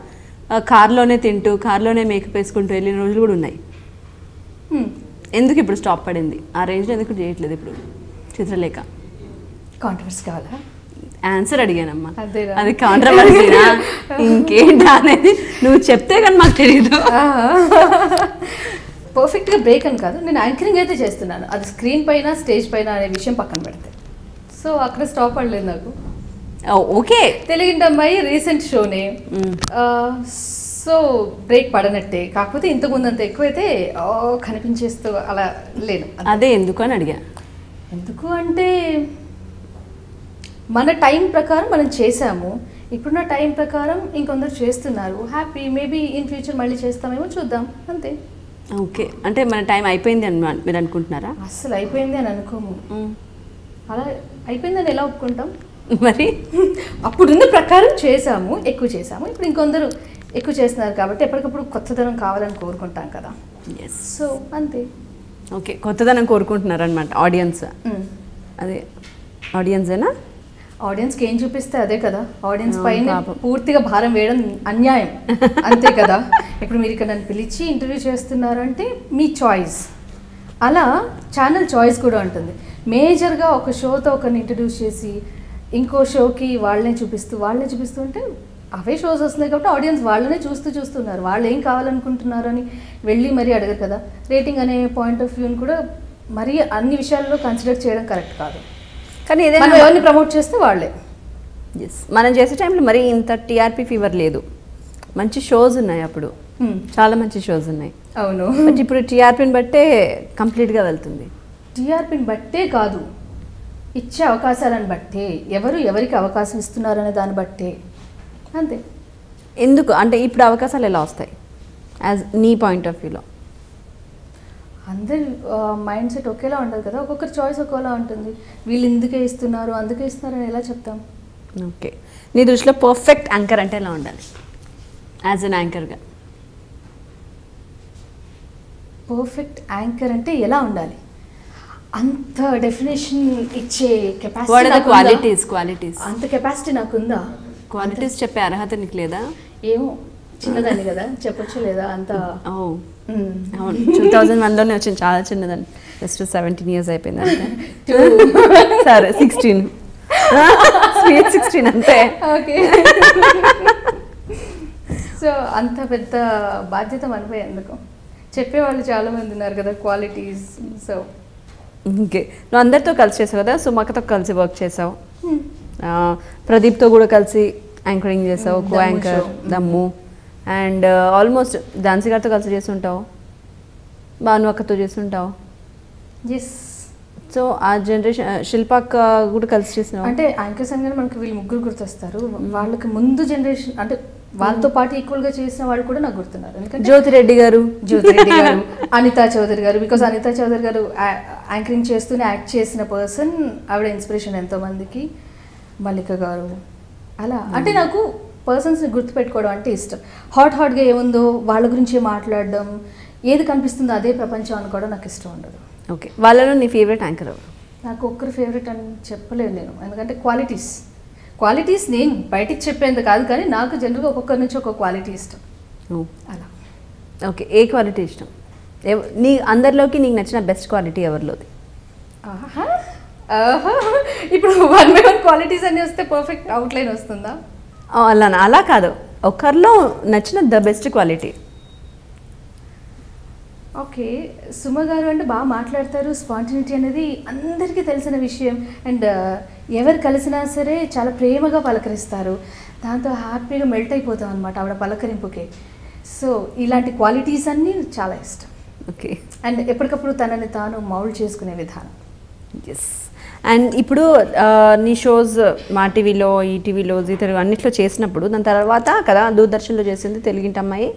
కార్లోనే తింటూ కార్లోనే మేకప్ వేసుకుంటూ వెళ్ళిన రోజులు కూడా ఉన్నాయి. ఎందుకు ఇప్పుడు స్టాప్ పడింది? ఆ రేంజ్లో ఎందుకు చేయట్లేదు ఇప్పుడు చిత్రలేఖ? కాంట్రవర్సీ కావాలా? ఆన్సర్ అడిగానమ్మా, అది కాంట్రవర్సీనా ఇంకేంటా అనేది నువ్వు చెప్తే కానీ మాకు తెలియదు. పర్ఫెక్ట్గా బ్రేక్ అని కాదు, నేను యాంకరింగ్ అయితే చేస్తున్నాను, అది స్క్రీన్ పైన స్టేజ్ పైన అనే విషయం పక్కన పెడితే. సో అక్కడ స్టాప్ పడలేదు నాకు. ఓకే, తెలుగింటి అమ్మాయి రీసెంట్ షోనే, సో బ్రేక్ పడనట్టే. కాకపోతే ఇంతకుముందు అంత ఎక్కువైతే కనిపించేస్తూ అలా లేను. అదే ఎందుకు అని అడిగా. ఎందుకు అంటే మన టైం ప్రకారం మనం చేసాము, ఇప్పుడున్న టైం ప్రకారం ఇంకొందరు చేస్తున్నారు. హ్యాపీ, మేబీ ఇన్ ఫ్యూచర్ మళ్ళీ చేస్తామేమో, చూద్దాం అంతే. ఓకే, అంటే మన టైం అయిపోయింది అని మీరు అనుకుంటున్నారా? అస్సలు అయిపోయింది అని అనుకోము. అలా అయిపోయిందని ఎలా ఒప్పుకుంటాం మరి? అప్పుడున్న ప్రకారం చేసాము, ఎక్కువ చేసాము, ఇప్పుడు ఇంకొందరు ఎక్కువ చేస్తున్నారు కాబట్టి ఎప్పటికప్పుడు కొత్తదనం కావాలని కోరుకుంటాం కదా. సో అంతే. ఓకే, కొత్తదనం కోరుకుంటున్నారు అనమాట ఆడియన్స్. అదే ఆడియన్సేనా? ఆడియన్స్కి ఏం చూపిస్తే అదే కదా. ఆడియన్స్ పైన పూర్తిగా భారం వేయడం అన్యాయం, అంతే కదా. ఇప్పుడు మీరు ఇక్కడ నన్ను పిలిచి ఇంటర్వ్యూ చేస్తున్నారంటే మీ చాయిస్, అలా ఛానల్ చాయిస్ కూడా ఉంటుంది. మేజర్గా ఒక షోతో ఒకరిని ఇంట్రడ్యూస్ చేసి ఇంకో షోకి వాళ్ళనే చూపిస్తూ ఉంటే అవే షోస్ వస్తున్నాయి కాబట్టి ఆడియన్స్ వాళ్ళనే చూస్తున్నారు. వాళ్ళు ఏం కావాలనుకుంటున్నారు అని వెళ్ళి మరీ అడగరు కదా. రేటింగ్ అనే పాయింట్ ఆఫ్ వ్యూని కూడా మరీ అన్ని విషయాల్లో కన్సిడర్ చేయడం కరెక్ట్ కాదు. కానీ మనం ఎవరిని ప్రమోట్ చేస్తే వాళ్ళే. మనం చేసే టైంలో మరీ ఇంత టీఆర్పీ ఫీవర్ లేదు, మంచి షోస్ ఉన్నాయి, అప్పుడు చాలా మంచి షోస్ ఉన్నాయి. అవును, బట్ ఇప్పుడు టీఆర్పీని బట్టే కంప్లీట్గా వెళ్తుంది. టీఆర్పీని బట్టే కాదు, ఇచ్చే అవకాశాలను బట్టే, ఎవరికి అవకాశం ఇస్తున్నారనే దాన్ని బట్టే, అంతే. ఎందుకు అంటే ఇప్పుడు అవకాశాలు ఎలా వస్తాయి యాజ్ నీ పాయింట్ ఆఫ్ వ్యూలో? అందరి మైండ్ సెట్ ఒకేలా ఉండదు కదా, ఒక్కొక్కరి చాయిస్ ఒకేలా ఉంటుంది. వీళ్ళు అందుకే ఇస్తున్నారు అని ఎలా చెప్తాం? ఓకే, నీ దృష్టిలో పర్ఫెక్ట్ యాంకర్ అంటే ఎలా ఉండాలి యాజ్ అన్ యాంకర్గా? పర్ఫెక్ట్ యాంకర్ అంటే ఎలా ఉండాలి? అంత డెఫినేషన్ ఇచ్చే కెపాసిటీ, క్వాలిటీస్ అంత కెపాసిటీ నాకుందా? క్వాలిటీస్ చెప్పే అర్హత నీకు లేదా? ఏమో, చిన్నదాన్ని కదా, చెప్పొచ్చు లేదా అంత. అవును, 2001లోనే వచ్చింది, చాలా చిన్నదాన్ని, జస్ట్ 17 years అయిపోయింది అంతే. సరే 16 అంతే. ఓకే, సో అంత పెద్ద బాధ్యత మనపై ఎందుకు? చెప్పేవాళ్ళు చాలా మంది ఉన్నారు కదా క్వాలిటీస్. సో ఓకే, నువ్వు అందరితో కలిసి చేసావు కదా, సుమకతో కలిసి వర్క్ చేసావు, ప్రదీప్తో కూడా కలిసి యాంకరింగ్ చేసావు, కో యాంకర్ దమ్ము, అండ్ ఆల్మోస్ట్ ఝాన్సీ గారితో కలిసి చేస్తుంటావు, భాను అక్కతో చేస్తుంటావు, సో ఆ జనరేషన్ శిల్పాక్క కూడా కలిసి చేసిన అంటే యాంకర్స్ అనగానే మనకి వీళ్ళు ముగ్గురు గుర్తొస్తారు. వాళ్ళకి ముందు జనరేషన్ అంటే వాళ్ళతో పాటు ఈక్వల్ గా చేసిన వాళ్ళు కూడా నాకు గుర్తున్నారు. ఎందుకంటే జ్యోతిరెడ్డి గారు, అనితా చౌదరి గారు. బికాస్ అనితా చౌదరి గారు యాంకరింగ్ చేస్తూనే యాక్ట్ చేసిన పర్సన్. ఆవిడ ఇన్స్పిరేషన్ ఎంతో మందికి. మల్లిక గారు అలా అంటే నాకు పర్సన్స్ని గుర్తుపెట్టుకోవడం అంటే ఇష్టం. హాట్గా ఏముందో వాళ్ళ గురించే మాట్లాడడం, ఏది కనిపిస్తుందో అదే ప్రపంచం అనుకోవడం నాకు ఇష్టం ఉండదు. ఓకే, వాళ్ళలో నీ ఫేవరెట్ యాంకర్ ఎవరు? నాకు ఒక్కరు ఫేవరెట్ అని చెప్పలేను నేను. ఎందుకంటే క్వాలిటీస్ నేను బయటికి చెప్పేంత కాదు, కానీ నాకు జనరల్గా ఒక్కొక్కరి నుంచి ఒక్కొక్క క్వాలిటీ ఇష్టం. అలా. ఓకే, ఏ క్వాలిటీ ఇష్టం? నీ అందరిలోకి నీకు నచ్చిన బెస్ట్ క్వాలిటీ ఎవరిలోది? ఇప్పుడు 1 by 1 క్వాలిటీస్ అన్నీ వస్తే పర్ఫెక్ట్ అవుట్లైన్ వస్తుందా? అలా కాదు, ఒకరిలో నచ్చిన the best quality. Okay, Suma గారు అంటే బాగా మాట్లాడతారు. స్పాంటినిటీ అనేది అందరికీ తెలిసిన విషయం. అండ్ ఎవరు కలిసినా సరే చాలా ప్రేమగా పలకరిస్తారు. దాంతో హ్యాపీగా మెల్ట్ అయిపోతాం అనమాట ఆవిడ పలకరింపుకే. సో ఇలాంటి క్వాలిటీస్ అన్నీ చాలా ఇష్టం. ఓకే, అండ్ ఎప్పటికప్పుడు తనని తాను మౌల్డ్ చేసుకునే విధానం. ఎస్. అండ్ ఇప్పుడు నీ షోస్ మా టీవీలో, ఈటీవీలో, జీ తెలుగు అన్నిట్లో చేసినప్పుడు దాని తర్వాత కదా దూరదర్శన్లో చేసింది తెలుగింటి అమ్మాయి,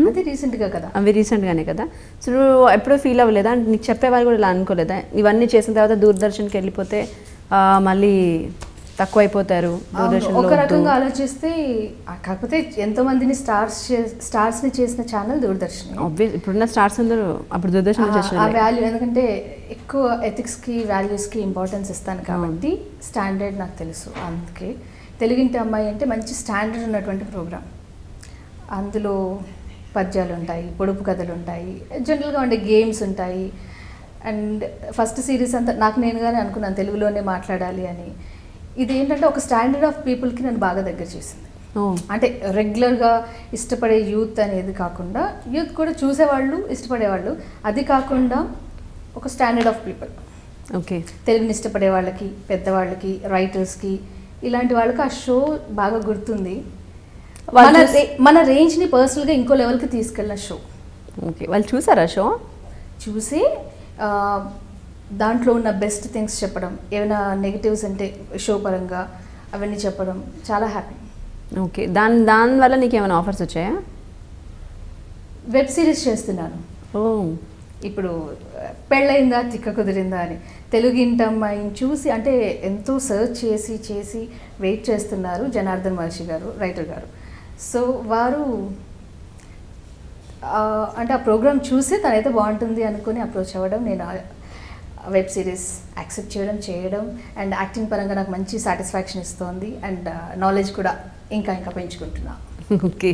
అది రీసెంట్గా కదా? అవి రీసెంట్గానే కదా. సో నువ్వు ఎప్పుడూ ఫీల్ అవ్వలేదా? నీకు చెప్పేవాళ్ళు కూడా ఇలా అనుకోలేదా ఇవన్నీ చేసిన తర్వాత దూరదర్శన్కి వెళ్ళిపోతే మళ్ళీ తక్కువ అయిపోతారు దూరదర్శన్? ఒక రకంగా ఆలోచిస్తే, కాకపోతే ఎంతో మందిని స్టార్స్ని చేసిన ఛానల్ దూరదర్శన్. ఇప్పుడున్న స్టార్స్ అందరూ అప్పుడు దూరదర్శన్ ఆ వాల్యూ, ఎందుకంటే ఎక్కువ ఎథిక్స్కి వాల్యూస్కి ఇంపార్టెన్స్ ఇస్తాను కాబట్టి స్టాండర్డ్ నాకు తెలుసు. అందుకే తెలుగింటి అమ్మాయి అంటే మంచి స్టాండర్డ్ ఉన్నటువంటి ప్రోగ్రామ్. అందులో పద్యాలు ఉంటాయి, పొడుపు కథలు ఉంటాయి, జనరల్గా ఉండే గేమ్స్ ఉంటాయి. అండ్ ఫస్ట్ సిరీస్ అంతా నాకు నేనుగానే అనుకున్నాను తెలుగులోనే మాట్లాడాలి అని. ఇది ఏంటంటే ఒక స్టాండర్డ్ ఆఫ్ పీపుల్కి నన్ను బాగా దగ్గర చేసింది. అంటే రెగ్యులర్గా ఇష్టపడే యూత్ అనేది కాకుండా, యూత్ కూడా చూసేవాళ్ళు, ఇష్టపడేవాళ్ళు, అది కాకుండా ఒక స్టాండర్డ్ ఆఫ్ పీపుల్. ఓకే, తెలుగుని ఇష్టపడే వాళ్ళకి, పెద్దవాళ్ళకి, రైటర్స్కి, ఇలాంటి వాళ్ళకి ఆ షో బాగా గుర్తుంది. మన రేంజ్ని పర్సనల్గా ఇంకో లెవెల్కి తీసుకెళ్ళిన షో. ఓకే, వాళ్ళు చూసారా షో? చూసి దాంట్లో ఉన్న బెస్ట్ థింగ్స్ చెప్పడం, ఏమైనా నెగిటివ్స్ అంటే షో పరంగా అవన్నీ చెప్పడం చాలా హ్యాపీ. ఓకే, దానివల్ల నీకు ఏమైనా ఆఫర్స్ వచ్చాయా? వెబ్ సిరీస్ చేస్తున్నాను. ఇప్పుడు పెళ్ళయిందా తిక్క కుదిరిందా అని తెలుగింటమ్మాయిని చూసి, అంటే ఎంతో సర్చ్ చేసి వెయిట్ చేస్తున్నారు జనార్దన్ మహర్షి గారు, రైటర్ గారు. సో వారు అంటే ఆ ప్రోగ్రామ్ చూసి తనైతే బాగుంటుంది అనుకుని అప్రోచ్ అవ్వడం, నేను వెబ్ సిరీస్ యాక్సెప్ట్ చేయడం అండ్ యాక్టింగ్ పరంగా నాకు మంచి సాటిస్ఫాక్షన్ ఇస్తుంది. అండ్ నాలెడ్జ్ కూడా ఇంకా పెంచుకుంటున్నా. ఓకే,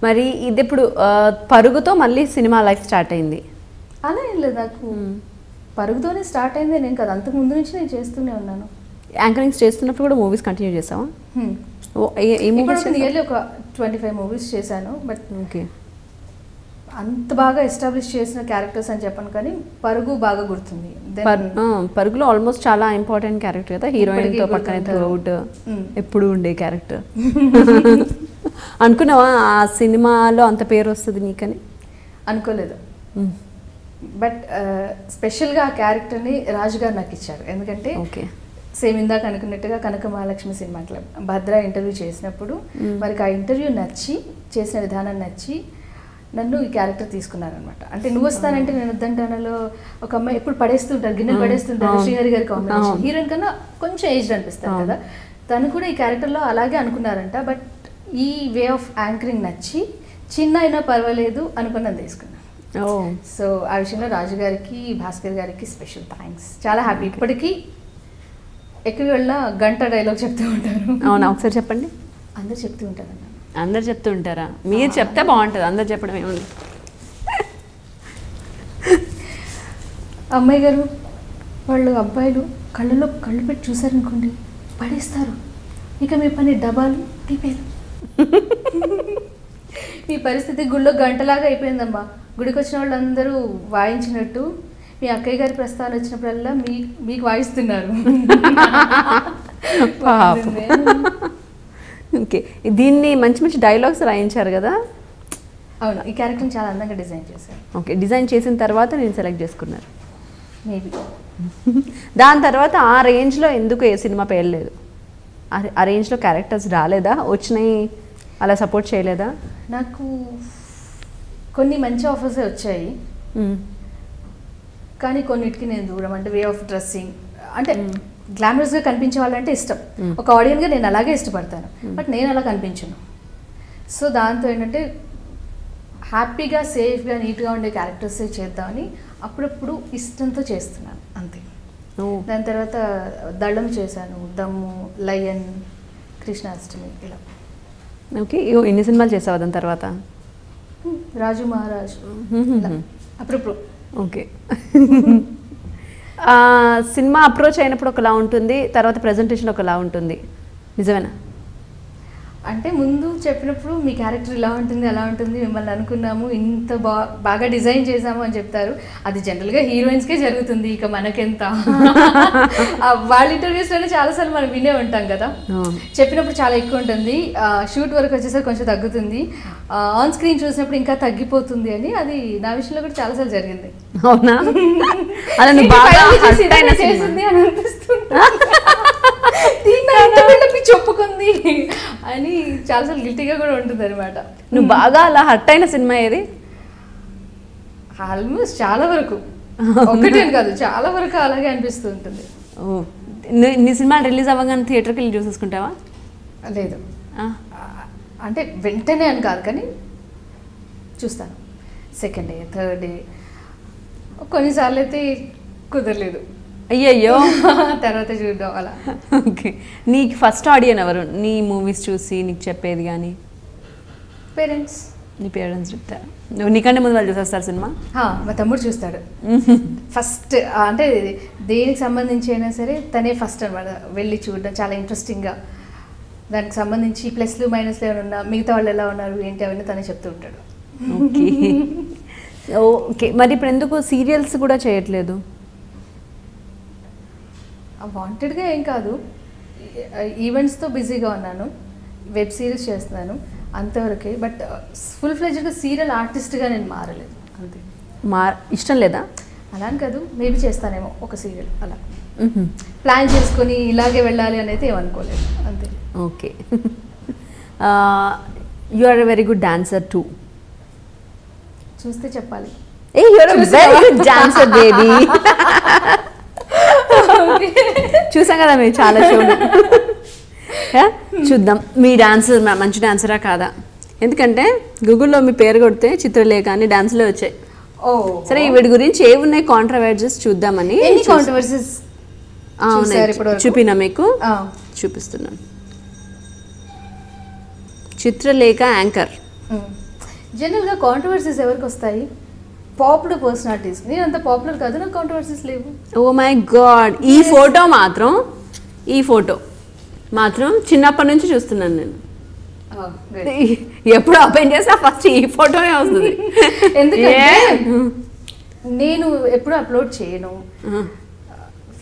మరి ఇది ఇప్పుడు పరుగుతో మళ్ళీ సినిమా లైఫ్ స్టార్ట్ అయింది? అలా ఏం లేదు, నాకు పరుగుతోనే స్టార్ట్ అయింది నేను కదా, అంతకు ముందు నుంచి నేను చేస్తూనే ఉన్నాను. యాంకరింగ్ చేస్తున్నప్పుడు కూడా మూవీస్ కంటిన్యూ చేసావా? నియర్లీ ఒక 25 మూవీస్ చేశాను. బట్ ఓకే, అంత బాగా ఎస్టాబ్లిష్ చేసిన క్యారెక్టర్స్ అని చెప్పను, కానీ పరుగు బాగా గుర్తుంది. పరుగులో ఆల్మోస్ట్ చాలా ఇంపార్టెంట్ క్యారెక్టర్ కదా, హీరోయిన్తో పక్కనే త్రూఅవుట్ ఎప్పుడు ఉండే క్యారెక్టర్. అనుకున్నావా ఆ సినిమాలో అంత పేరు వస్తుంది నీకని? అనుకోలేదు. బట్ స్పెషల్గా ఆ క్యారెక్టర్ని రాజు గారు నాకు ఇచ్చారు. ఎందుకంటే సేమ్ ఇందాక అనుకున్నట్టుగా కనక మహాలక్ష్మి సినిమా క్లబ్ భద్ర ఇంటర్వ్యూ చేసినప్పుడు వారికి ఆ ఇంటర్వ్యూ నచ్చి, చేసిన విధానం నచ్చి నన్ను ఈ క్యారెక్టర్ తీసుకున్నారనమాట. అంటే నువ్వు వస్తానంటే నేను వద్దంటానలో ఒక అమ్మాయి ఎప్పుడు పడేస్తుంటారు, గిన్నెలు పడేస్తుంటారు, శ్రీహరి గారి కాంబినేషన్. హీరోయిన్ కన్నా కొంచెం ఏజ్డ్ అనిపిస్తారు కదా, తను కూడా ఈ క్యారెక్టర్లో అలాగే అనుకున్నారంట. బట్ ఈ వే ఆఫ్ యాంకరింగ్ నచ్చి చిన్న అయినా పర్వాలేదు అనుకున్నది తీసుకున్నాను. సో ఆ విషయంలో రాజు గారికి, భాస్కర్ గారికి స్పెషల్ థ్యాంక్స్. చాలా హ్యాపీ. ఇప్పటికీ ఎక్కువ వెళ్ళినా గంట డైలాగ్ చెప్తూ ఉంటారు. అవునా, ఒకసారి చెప్పండి. అందరు చెప్తూ ఉంటారన్న. అందరు చెప్తూ ఉంటారా? మీరు చెప్తే బాగుంటుంది, అందరు చెప్పడం ఏముంది. అమ్మాయి గారు వాళ్ళు అబ్బాయిలు కళ్ళలో కళ్ళు పెట్టి చూసారనుకోండి పడేస్తారు. ఇక మీ పని డబాలు టిపేలు. మీ పరిస్థితి గుళ్ళో గంటలాగా అయిపోయిందమ్మా. గుడికి వచ్చిన వాళ్ళందరూ వాయించినట్టు మీ అక్కయ్య గారి ప్రస్తావన వచ్చినప్పుడల్లా మీకు వాయిస్తున్నారు. ఓకే, దీన్ని మంచి మంచి డైలాగ్స్ రాయించారు కదా? అవును, ఈ క్యారెక్టర్ని చాలా అందంగా డిజైన్ చేశారు. ఓకే, డిజైన్ చేసిన తర్వాత నేను సెలెక్ట్ చేసుకున్నారు. మేబీ దాని తర్వాత ఆ రేంజ్లో ఎందుకు ఏ సినిమా పేర్లేదు? ఆ రేంజ్లో క్యారెక్టర్స్ రాలేదా? వచ్చినాయి అలా సపోర్ట్ చేయలేదా? నాకు కొన్ని మంచి ఆఫర్సే వచ్చాయి, కానీ కొన్నిటికి నేను దూరం. అంటే వే ఆఫ్ డ్రెస్సింగ్, అంటే గ్లామరస్గా కనిపించే వాళ్ళంటే ఇష్టం. ఒక ఆడియన్గా నేను అలాగే ఇష్టపడతాను, బట్ నేను అలా కనిపించను. సో దాంతో ఏంటంటే హ్యాపీగా, సేఫ్గా, నీట్గా ఉండే క్యారెక్టర్సే చేద్దామని అప్పుడప్పుడు ఇష్టంతో చేస్తున్నాను అంతే. దాని తర్వాత దళం చేశాను, దమ్ము, లయన్, కృష్ణాష్టమి, ఇలా. ఓకే, ఎన్ని సినిమాలు చేసావు దాని తర్వాత? రాజు మహారాజ్, అప్పుడప్పుడు. ఓకే. సినిమా అప్రోచ్ అయినప్పుడు ఒకలా ఉంటుంది, తర్వాత ప్రజెంటేషన్ ఒకలా ఉంటుంది, నిజమేనా? అంటే ముందు చెప్పినప్పుడు మీ క్యారెక్టర్ ఇలా ఉంటుంది, అలా ఉంటుంది, మిమ్మల్ని అనుకున్నాము, ఇంత బాగా డిజైన్ చేసాము అని చెప్తారు. అది జనరల్గా హీరోయిన్స్కే జరుగుతుంది, ఇక మనకెంత. వాళ్ళ ఇంటర్వ్యూస్లోనే చాలాసార్లు మనం వినే ఉంటాం కదా, చెప్పినప్పుడు చాలా ఎక్కువ ఉంటుంది, షూట్ వరకు వచ్చేసరికి కొంచెం తగ్గుతుంది, ఆన్ స్క్రీన్ చూసినప్పుడు ఇంకా తగ్గిపోతుంది అని. అది నా విషయంలో కూడా చాలాసార్లు జరిగింది. అవునా? చేసింది అని అనిపిస్తుంది, చెప్పుకుంది అని చాలాసార్లు గిల్టీగా కూడా ఉంటుంది అనమాట. నువ్వు బాగా అలా హర్ట్ అయిన సినిమా ఏది? ఆల్మోస్ట్ చాలా వరకు, ఒకటే కాదు, చాలా వరకు అలాగే అనిపిస్తూ ఉంటుంది. నీ సినిమా రిలీజ్ అవ్వగానే థియేటర్కి వెళ్ళి చూసేసుకుంటావా? లేదు, అంటే వెంటనే అని కాదు, కానీ చూస్తాను సెకండ్ డే, థర్డ్ డే, కొన్నిసార్లు అయితే కుదరలేదు, అయ్యయ్యో, తర్వాత చూద్దాం అలా. ఓకే, నీకు ఫస్ట్ ఆడియన్ ఎవరు నీ మూవీస్ చూసి నీకు చెప్పేది? కానీ పేరెంట్స్. నీ పేరెంట్స్ చెప్తారు, నువ్వు నీకంటే ముందు వాళ్ళు చూసేస్తారు సినిమా? మా తమ్ముడు చూస్తాడు ఫస్ట్, అంటే దేనికి సంబంధించి అయినా సరే తనే ఫస్ట్ అనమాట వెళ్ళి చూడడం, చాలా ఇంట్రెస్టింగ్గా దానికి సంబంధించి ప్లస్లు మైనస్లు ఏమైనా ఉన్నా, మిగతా వాళ్ళు ఎలా ఉన్నారు ఏంటి అవన్నీ తనే చెప్తూ ఉంటాడు. ఓకే. ఓకే, మరి ఇప్పుడు ఎందుకు సీరియల్స్ కూడా చేయట్లేదు? వాంటెడ్గా ఏం కాదు, ఈవెంట్స్తో బిజీగా ఉన్నాను, వెబ్ సిరీస్ చేస్తున్నాను అంతవరకే. బట్ ఫుల్ ఫ్లెడ్జ్డ్గా సీరియల్ ఆర్టిస్ట్గా నేను మారలేదు అంతే. ఇష్టం లేదా? అలా అని కాదు, మేబీ చేస్తానేమో ఒక సీరియల్ అలా ప్లాన్ చేసుకొని ఇలాగే వెళ్ళాలి అని అయితే ఏమనుకోలేదు అంతే. Okay. You are a very good dancer too. చూస్తే చెప్పాలి. You are a very good dancer baby. చూసాం కదా మీరు చాలా షోలు. చూద్దాం మీ డాన్స్ మంచి డాన్సరా కాదా, ఎందుకంటే గూగుల్లో మీ పేరు కొడితే చిత్రలేఖ అని డాన్స్లో వచ్చాయి. సరే, వీడి గురించి ఏమున్నాయి కాంట్రవర్సీస్ చూద్దామని. చూపినా మీకు? చూపిస్తున్నాను. చిత్రలేఖ యాంకర్. జనరల్గా కాంట్రవర్సీస్ ఎవరికి వస్తాయి? Popular personalities. నేను అంత పాపులర్ కాదు, నాకు కాంట్రవర్సీస్ లేవు. ఓ మై గాడ్, ఈ ఫోటో మాత్రం చిన్నప్పటి నుంచి చూస్తున్నాను నేను. ఎప్పుడు ఓపెన్ చేసా ఫస్ట్ ఈ ఫోటోనే వస్తుంది. ఎందుకంటే నేను ఎప్పుడు అప్లోడ్ చేయను,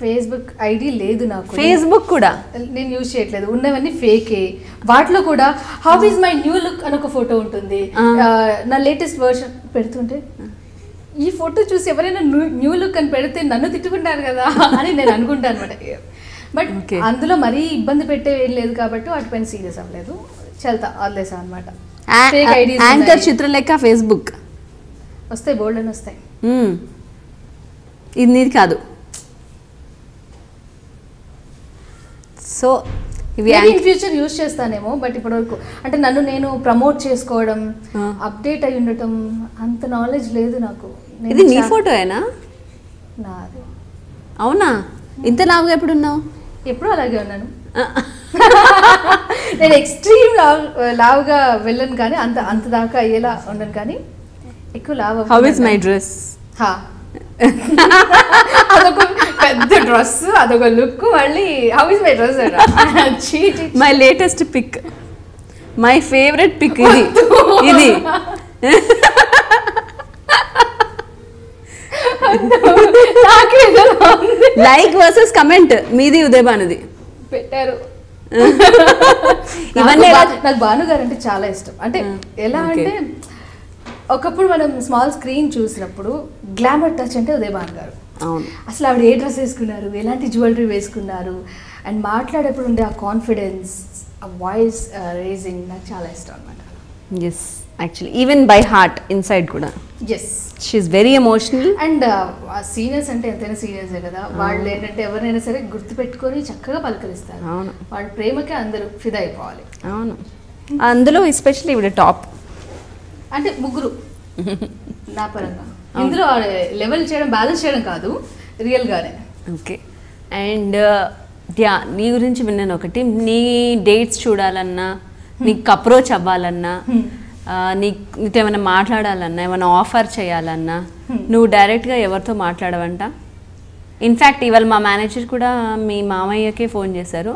ఫేస్బుక్ ఐడి లేదు నాకు, ఫేస్బుక్ కూడా నేను యూజ్ చేయట్లేదు, ఉన్నవన్నీ ఫేకే. వాటిలో కూడా how is my new look అని ఒక ఫోటో ఉంటుంది, నా లేటెస్ట్ వర్షన్ పెడుతుంటే ఈ ఫోటో చూసి ఎవరైనా న్యూ లుక్ అని పెడితే నన్ను తిట్టుకుంటారు కదా అని నేను అనుకుంటాను అనమాట. బట్ అందులో మరీ ఇబ్బంది పెట్టే ఏం లేదు కాబట్టి వాటిపైన సీరియస్ అవ్వలేదు, చల్తా వదిలేసా అనమాట. యాంకర్ చిత్రలేఖ ఫేస్బుక్ వస్తాయి, బోల్డ్ అని వస్తాయి. ఇది నీది కాదు. సో ఇవి ఇన్ ఫ్యూచర్ యూజ్ చేస్తానేమో, బట్ ఇప్పటివరకు అంటే నన్ను నేను ప్రమోట్ చేసుకోవడం, అప్డేట్ అయి ఉండటం అంత నాలెడ్జ్ లేదు నాకు. ఇది నీ ఫోటోయేనా? నాది. అవునా? ఇంత లావుగా ఎప్పుడున్నావు? ఎప్పుడు అలాగే ఉన్నాను. నేను ఎక్స్ట్రీమ్ లావుగా వెళ్ళను కానీ అంత దాకా అయ్యేలా ఉండను, కానీ ఎక్కువ లావు. How is my dress? అదొక పెద్ద డ్రెస్, అదొక లుక్. మళ్ళీ how is my dress? My latest pic, my favourite pic ఇది. లైక్ వర్సెస్ కమెంట్ మీది ఉదయభానుది పెట్టారు. ఇవన్నీ నాకు భాను గారు అంటే చాలా ఇష్టం. అంటే ఎలా అంటే ఒకప్పుడు మనం స్మాల్ స్క్రీన్ చూసినప్పుడు గ్లామర్ టచ్ అంటే ఉదయభాను గారు. అవును. అసలు ఆవిడ ఏ డ్రెస్ వేసుకున్నారు, ఎలాంటి జ్యువెలరీ వేసుకున్నారు, అండ్ మాట్లాడేప్పుడు ఉండే ఆ కాన్ఫిడెన్స్, ఆ వాయిస్ రేజింగ్ నాకు చాలా ఇష్టం అనమాట. Yes, actually even by heart inside కూడా yes, she's very emotional. And seniors అంటే ఎంతైనా సీనియర్సే కదా, వాళ్ళు ఏంటంటే ఎవరినైనా సరే గుర్తుపెట్టుకొని చక్కగా పలకరిస్తారు. అవును, వాళ్ళ ప్రేమకే అందరూ ఫిదా అయిపోవాలి. అవును. అందులో ఎస్పెషల్లీ ఇవిడ టాప్ అంటే ముగ్గురు నా పరంగా ఇందులో లెవెల్ చేయడం, బ్యాలెన్స్ చేయడం కాదు, రియల్గానే. ఓకే. అండ్ యా, నీ గురించి విన్నాను ఒకటి, నీ డేట్స్ చూడాలన్నా, నీకు అప్రోచ్ అవ్వాలన్నా, నీతో ఏమైనా మాట్లాడాలన్నా, ఏమైనా ఆఫర్ చేయాలన్నా నువ్వు డైరెక్ట్గా ఎవరితో మాట్లాడవంట. ఇన్ఫ్యాక్ట్ ఇవాళ మా మేనేజర్ కూడా మీ మామయ్యకే ఫోన్ చేశారు.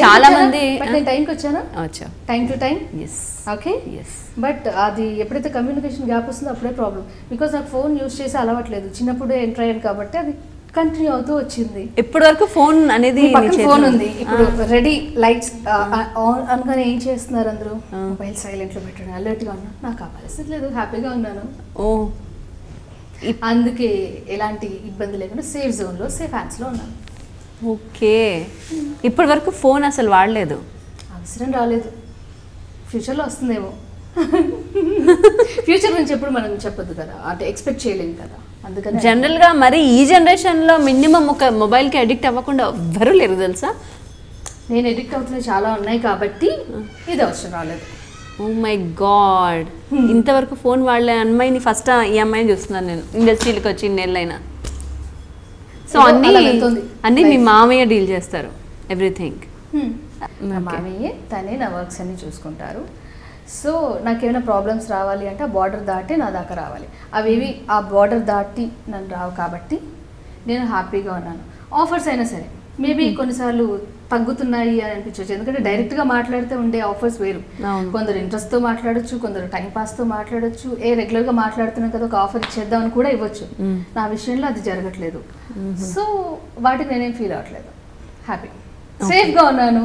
చాలా మంది టైంకి వచ్చాను, వచ్చావు time to time. Yes, okay. Yes. But అది ఎప్పుడైతే కమ్యూనికేషన్ గ్యాప్ వస్తుందో అప్పుడే ప్రాబ్లం. బికాస్ నాకు ఫోన్ యూస్ చేసి అలవాట్లేదు, చిన్నప్పుడే ఎంటర్ అయ్యాను కాబట్టి అది కంటిన్యూ అవుతూ వచ్చింది. ఇప్పటి వరకు ఫోన్ అనేది ఫోన్ ఉంది ఇప్పుడు, రెడీ లైట్స్ ఆన్ అనుకొని ఏం చేస్తున్నారు అందరూ, మొబైల్ సైలెంట్ లో పెట్టడం, అలర్ట్ గా ఉన్నా. నాకు ఆ పరిస్థితి లేదు, హ్యాపీగా ఉన్నాను. ఓ, అందుకే ఎలాంటి ఇబ్బంది లేకుండా సేఫ్ జోన్ లో, సేఫ్ హ్యాండ్స్ లో ఉన్నాను. ఓకే. ఇప్పటి వరకు ఫోన్ అసలు వాడలేదు? అవసరం రాలేదు, ఫ్యూచర్లో వస్తుందేమో. ఫ్యూచర్ గురించి ఎప్పుడు మనం చెప్పొద్దు కదా, అంటే ఎక్స్పెక్ట్ చేయలేము కదా. అందుకని జనరల్గా మరి ఈ జనరేషన్లో మినిమం ఒక మొబైల్కి అడిక్ట్ అవ్వకుండా ఎవ్వరూ లేరు తెలుసా. నేను అడిక్ట్ అవుతున్నాయి చాలా ఉన్నాయి కాబట్టి ఇది అవసరం రాలేదు. ఓ మై గాడ్, ఇంతవరకు ఫోన్ వాడలే అమ్మాయిని ఫస్ట్ ఈ అమ్మాయిని చూస్తున్నాను నేను, ఇండస్ట్రీకి వచ్చి నెలైనా. సో అన్నీ మీ మామయ్య డీల్ చేస్తారు ఎవ్రీథింగ్. మామయ్యే, తనే నా వర్క్స్ అన్ని చూసుకుంటారు. సో నాకేమైనా ప్రాబ్లమ్స్ రావాలి అంటే ఆ బార్డర్ దాటి నా దాకా రావాలి. అవేవి ఆ బార్డర్ దాటి నన్ను రావు కాబట్టి నేను హ్యాపీగా ఉన్నాను. ఆఫర్స్ అయినా సరే మేబీ కొన్నిసార్లు తగ్గుతున్నాయి అని అనిపించవచ్చు, ఎందుకంటే డైరెక్ట్గా మాట్లాడితే ఉండే ఆఫర్స్ వేరు. కొందరు ఇంట్రెస్ట్తో మాట్లాడచ్చు, కొందరు టైంపాస్తో మాట్లాడచ్చు, రెగ్యులర్గా మాట్లాడుతున్నాం కదా ఒక ఆఫర్ ఇచ్చేద్దామని కూడా ఇవ్వచ్చు. నా విషయంలో అది జరగట్లేదు. సో వాటికి నేనేం ఫీల్ అవ్వట్లేదు, హ్యాపీ, సేఫ్గా ఉన్నాను,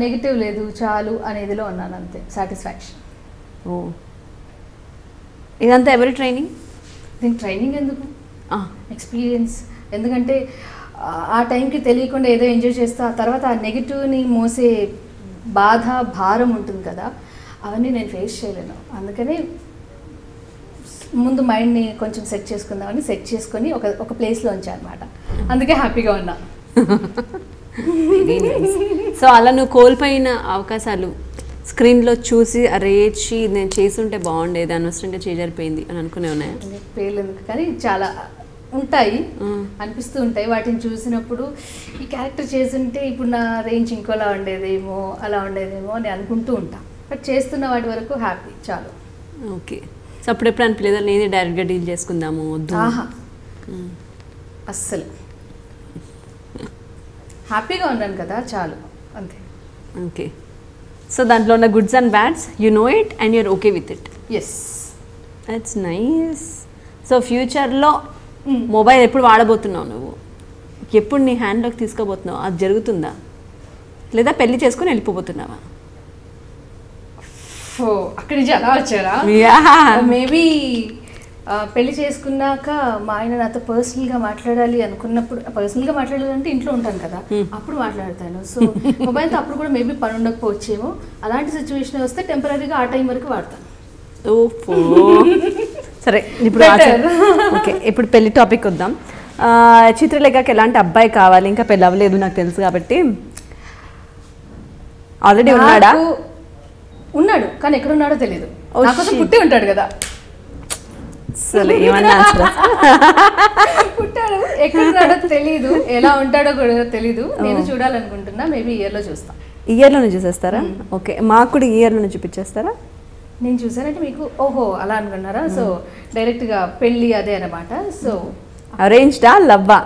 నెగిటివ్ లేదు, చాలు అనేదిలో ఉన్నాను, అంతే, సాటిస్ఫాక్షన్. ఓ, ఇదంతా ఎవరి ట్రైనింగ్? దీనికి ట్రైనింగ్ ఎందుకు, ఎక్స్పీరియన్స్. ఎందుకంటే ఆ టైంకి తెలియకుండా ఏదో ఎంజాయ్ చేస్తా, ఆ తర్వాత ఆ నెగిటివ్ని మోసే బాధ, భారం ఉంటుంది కదా, అవన్నీ నేను ఫేస్ చేయలేను. అందుకని ముందు మైండ్ని కొంచెం సెట్ చేసుకుందామని సెట్ చేసుకొని ఒక ప్లేస్లో ఉంచాను అనమాట. అందుకే హ్యాపీగా ఉన్నా. సో అలా నువ్వు కోల్పోయిన అవకాశాలు స్క్రీన్లో చూసి అరేచి నేను చేస్తుంటే బాగుండేది, అనవసరంగా చేయజరిపోయింది అని అనుకునే ఉన్నాయా? పేర్లేదు కానీ చాలా ఉంటాయి, అనిపిస్తూ ఉంటాయి. వాటిని చూసినప్పుడు ఈ క్యారెక్టర్ చేస్తుంటే ఇప్పుడు నా రేంజ్ ఇంకోలా ఉండేదేమో, అలా ఉండేదేమో అని అనుకుంటూ ఉంటా. బట్ చేస్తున్న వాటి వరకు హ్యాపీ, చాలు. ఓకే. సో అప్పుడెప్పుడు అనిపించలేదా నేనే డైరెక్ట్గా డీల్ చేసుకుందాము? వద్దు, అస్సలు హ్యాపీగా ఉన్నాను కదా, చాలు, అంతే. ఓకే. సో దాంట్లో ఉన్న goods and bads you know it and you're okay with it. Yes, that's nice. So ఫ్యూచర్లో మొబైల్ ఎప్పుడు వాడబోతున్నావు నువ్వు? ఎప్పుడు నీ హ్యాండ్లోకి తీసుకోబోతున్నావు? అది జరుగుతుందా, లేదా పెళ్లి చేసుకుని వెళ్ళిపోబోతున్నావా? అక్కడి నుంచి అలా వచ్చారా? మేబీ పెళ్లి చేసుకున్నాక మా ఆయన నాతో పర్సనల్గా మాట్లాడాలి అనుకున్నప్పుడు, పర్సనల్గా మాట్లాడాలంటే ఇంట్లో ఉంటాను కదా, అప్పుడు మాట్లాడతాను. సో మొబైల్తో అప్పుడు కూడా మేబీ పని ఉండకపోవచ్చేమో. అలాంటి సిచ్యువేషన్ వస్తే టెంపరీగా ఆ టైం వరకు వాడతాను. ఓహో, సరే. ఇప్పుడు ఓకే, ఇప్పుడు పెళ్లి టాపిక్ వద్దాం. చిత్రలేఖకి ఎలాంటి అబ్బాయి కావాలి? ఇంకా పెళ్ళి అవ్వలేదు నాకు తెలుసు కాబట్టి. ఆల్రెడీ ఉన్నాడా? ఉన్నాడు, కానీ ఎక్కడ ఉన్నాడో తెలియదు. నాకోసం పుట్టి ఉంటాడు కదా. సరే, ఏమన్నా పుట్టాడు, ఎక్కడ ఉన్నాడో తెలీదు, ఎలా ఉంటాడో కూడా తెలీదు. నేను చూడాలనుకుంటున్నా, మేబీ ఇయర్లో చూస్తాను. ఇయర్లోనే చూసేస్తారా? ఓకే, మాకు కూడా ఇయర్లోనే చూపించేస్తారా? నేను చూసానంటే మీకు ఓహో అలా అనుకున్నారా? సో డైరెక్ట్గా పెళ్ళి అదే అనమాట. సో అరేంజ్డా లవ్వా?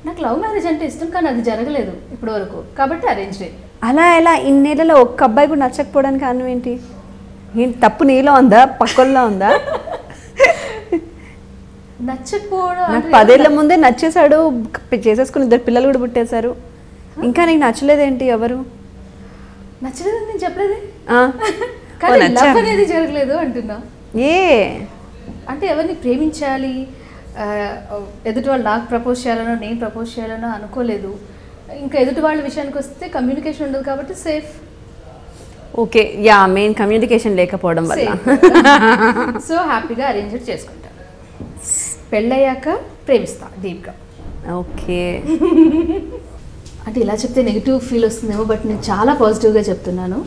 నాకు లవ్ మ్యారేజ్ అంటే ఇష్టం, కానీ అది జరగలేదు ఇప్పటి వరకు, కాబట్టి అరేంజ్డే. అలా ఎలా ఇన్నేళ్ళలో ఒక్క అబ్బాయి కూడా నచ్చకపోవడానికి కారణం ఏంటి? ఏంటి తప్పు నీలో ఉందా, పక్కల్లో ఉందా? నచ్చకపోవడం నాకు 10 ఏళ్ల ముందే నచ్చేసాడు, చేసేసుకుని 2 పిల్లలు కూడా పుట్టేశారు. ఇంకా నీకు నచ్చలేదేంటి? ఎవరు నచ్చలేదని నేను చెప్పలేదే, కానీ లవ్ అనేది జరగలేదు అంటున్నా. ఏ అంటే ఎవరిని ప్రేమించాలి, ఎదుటి వాళ్ళు నాకు ప్రపోజ్ చేయాలనో నేను ప్రపోజ్ చేయాలనో అనుకోలేదు. ఇంకా ఎదుటి వాళ్ళ విషయానికి వస్తే కమ్యూనికేషన్ ఉండదు కాబట్టి safe. Okay, yeah, main communication లేకపోవడం వల్ల. సో హ్యాపీగా అరేంజ్ చేసుకుంటాను. పెళ్ళయ్యాక ప్రేమిస్తా డీప్గా. ఓకే. అంటే ఇలా చెప్తే నెగిటివ్ ఫీల్ వస్తుందేమో, బట్ నేను చాలా పాజిటివ్గా చెప్తున్నాను.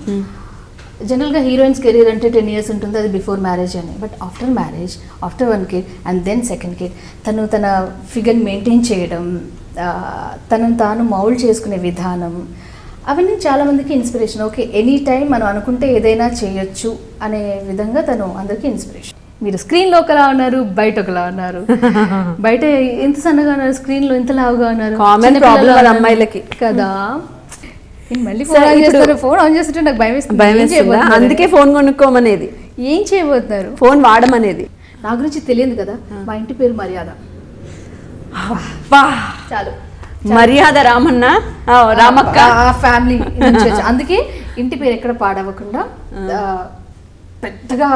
జనరల్గా హీరోయిన్స్ కెరీర్ అంటే 10 years ఉంటుంది, అది బిఫోర్ మ్యారేజ్ అని. But after marriage, after 1 kid and then 2nd kid, తన ఫిగర్ మెయింటైన్ చేయడం, తనను తాను మౌల్డ్ చేసుకునే విధానం, అవన్నీ చాలామందికి ఇన్స్పిరేషన్. ఓకే, ఎనీ టైం మనం అనుకుంటే ఏదైనా చేయొచ్చు అనే విధంగా తను అందరికీ ఇన్స్పిరేషన్. మీరు స్క్రీన్లో ఒకలా ఉన్నారు, బయట ఒకలా ఉన్నారు. బయట ఎంత సన్నగా ఉన్నారు, స్క్రీన్లో ఎంత లావుగా ఉన్నారు. కామన్ ప్రాబ్లం అమ్మాయిలకి కదా. మళ్ళీ ఫోన్ ఆన్ చేస్తుంటే నాకు భయం వేస్తుంది. అందుకే ఫోన్ కొనుక్కోమనేది. ఏం చేయబోతున్నారు? ఫోన్ వాడమనేది. నా గురించి తెలియదు కదా. మా ఇంటి పేరు మర్యాద. చాలు, మర్యాద రామన్న, రామక్క, ఫ్యామిలీ. అందుకే ఇంటి పేరు ఎక్కడ పాడవకుండా పెద్దగా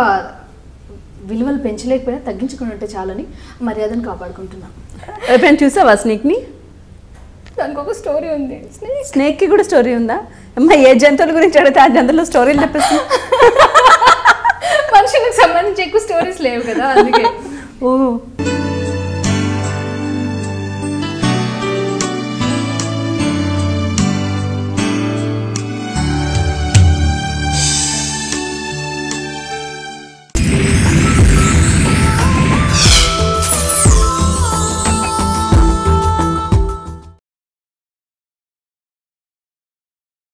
విలువలు పెంచలేకపోయినా తగ్గించుకుని ఉంటే చాలని మర్యాదను కాపాడుకుంటున్నాను. ఎప్పుడైనా చూసావా స్నేక్ని? దానికి ఒక స్టోరీ ఉంది. స్నేక్కి కూడా స్టోరీ ఉందా? అమ్మా, ఏ జంతువుల గురించి అడిగితే ఆ జంతువుల స్టోరీలు చెప్పేసి. మనుషులకు సంబంధించి ఎక్కువ స్టోరీస్ లేవు కదా, అందుకే. ఓ